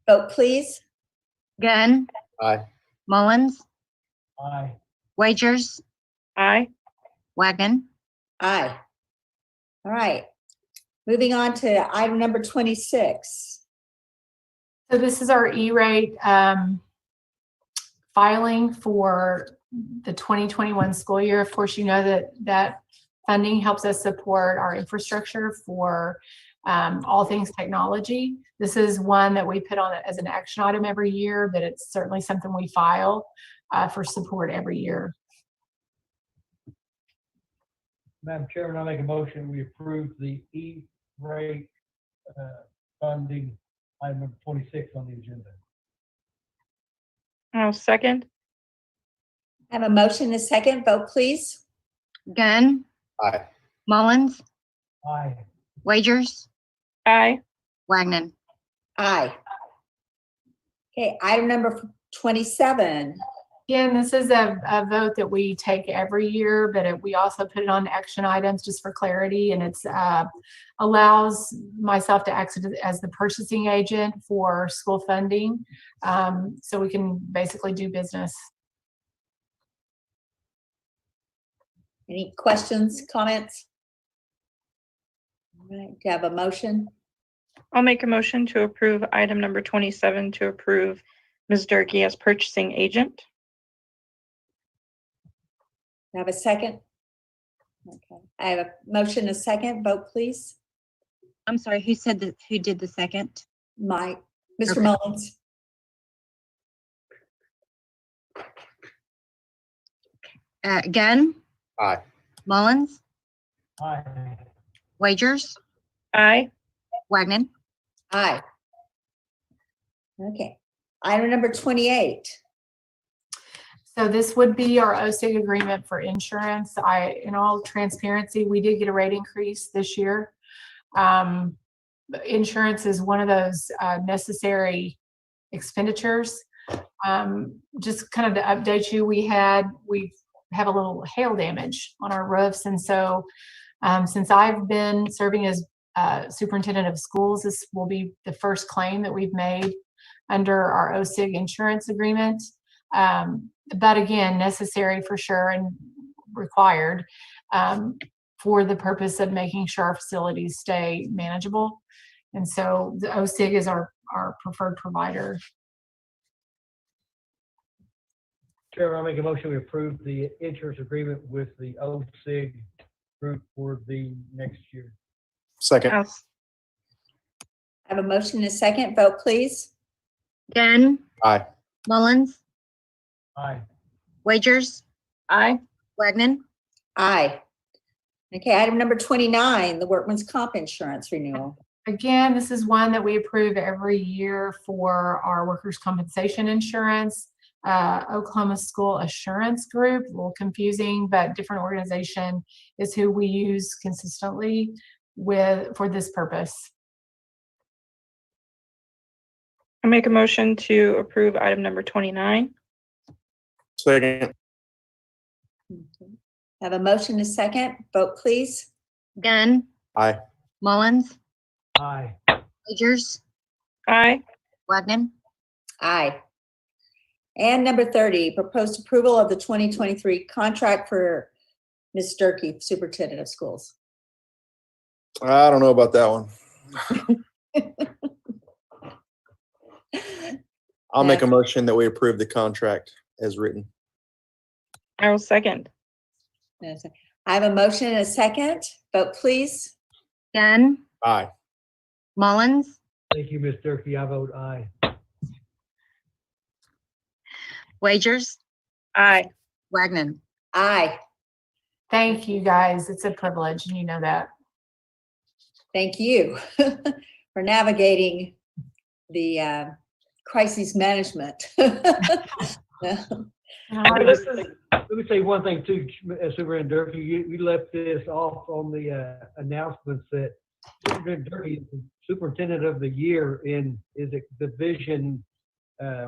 Vote, please. Gunn, Aye. Mullins, Aye. Wagers, Aye. Wagner, Aye. All right. Moving on to item number 26. So this is our E-rate filing for the 2021 school year. Of course, you know that funding helps us support our infrastructure for all things technology. This is one that we put on as an action item every year, but it's certainly something we file for support every year. Madam Chairman, I make a motion, we approve the E-rate funding item number 26 on the agenda. I'll second. Have a motion and a second. Vote, please. Gunn, Aye. Mullins, Aye. Wagers, Aye. Wagner. Aye. Okay, item number 27. Again, this is a vote that we take every year, but we also put it on action items just for clarity, and it's allows myself to act as the purchasing agent for school funding, so we can basically do business. Any questions, comments? All right, do you have a motion? I'll make a motion to approve item number 27 to approve Ms. Durkee as purchasing agent. Do I have a second? Okay, I have a motion and a second. Vote, please. I'm sorry, who said that? Who did the second? Mike, Mr. Okay. Mullins. Gunn, Aye. Mullins, Aye. Wagers, Aye. Wagner. Aye. Okay, item number 28. So this would be our OSIG agreement for insurance. In all transparency, we did get a rate increase this year. Insurance is one of those necessary expenditures. Just kind of to update you, we have a little hail damage on our roofs. And so since I've been serving as superintendent of schools, this will be the first claim that we've made under our OSIG insurance agreement. But again, necessary for sure and required for the purpose of making sure our facilities stay manageable. And so the OSIG is our preferred provider. Chairman, I make a motion, we approve the insurance agreement with the OSIG group for the next year. Second. I'll I have a motion and a second. Vote, please. Gunn, Aye. Mullins, Aye. Wagers, Aye. Wagner, Aye. Okay, item number 29, the workman's comp insurance renewal. Again, this is one that we approve every year for our workers' compensation insurance. Oklahoma School Assurance Group, a little confusing, but different organization is who we use consistently for this purpose. I make a motion to approve item number 29. Second. Okay. Have a motion and a second. Vote please. Gunn, Aye. Mullins, Aye. Wagers, Aye. Wagner, Aye. And number 30, proposed approval of the 2023 contract for Ms. Durkee, Superintendent of Schools. I don't know about that one. I'll make a motion that we approve the contract as written. I will second. I have a motion and a second. Vote please. Gunn, Aye. Mullins, Thank you, Ms. Durkee. I vote aye. Wagers, Aye. Wagner. Aye. Thank you, guys. It's a privilege, and you know that. Thank you for navigating the crisis management. This is, Let me say one thing too, Superintendent Durkee. You left this off on the announcements that Superintendent Durkee is the Superintendent of the Year in Division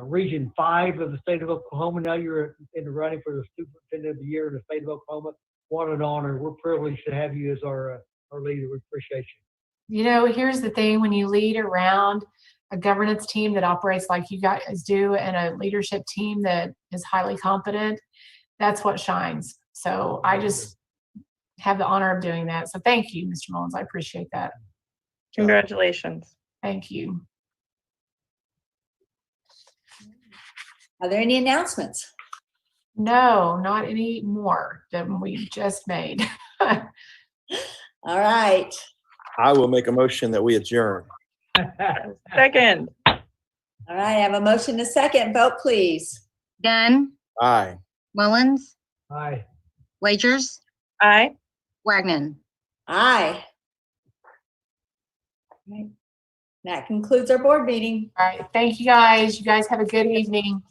Region 5 of the state of Oklahoma. Now you're in the running for the Superintendent of the Year in the state of Oklahoma. What an honor. We're privileged to have you as our leader. We appreciate you. You know, here's the thing, when you lead around a governance team that operates like you guys do and a leadership team that is highly competent, that's what shines. So I just have the honor of doing that. So thank you, Mr. Mullins. I appreciate that. congratulations. Thank you. Are there any announcements? No, not any more than we just made. All right. I will make a motion that we adjourn. Second. All right. I have a motion and a second. Vote please. Gunn, Aye. Mullins, Aye. Wagers, Aye. Wagner. Aye. All right. That concludes our board meeting. All right. Thank you, guys. You guys have a good evening.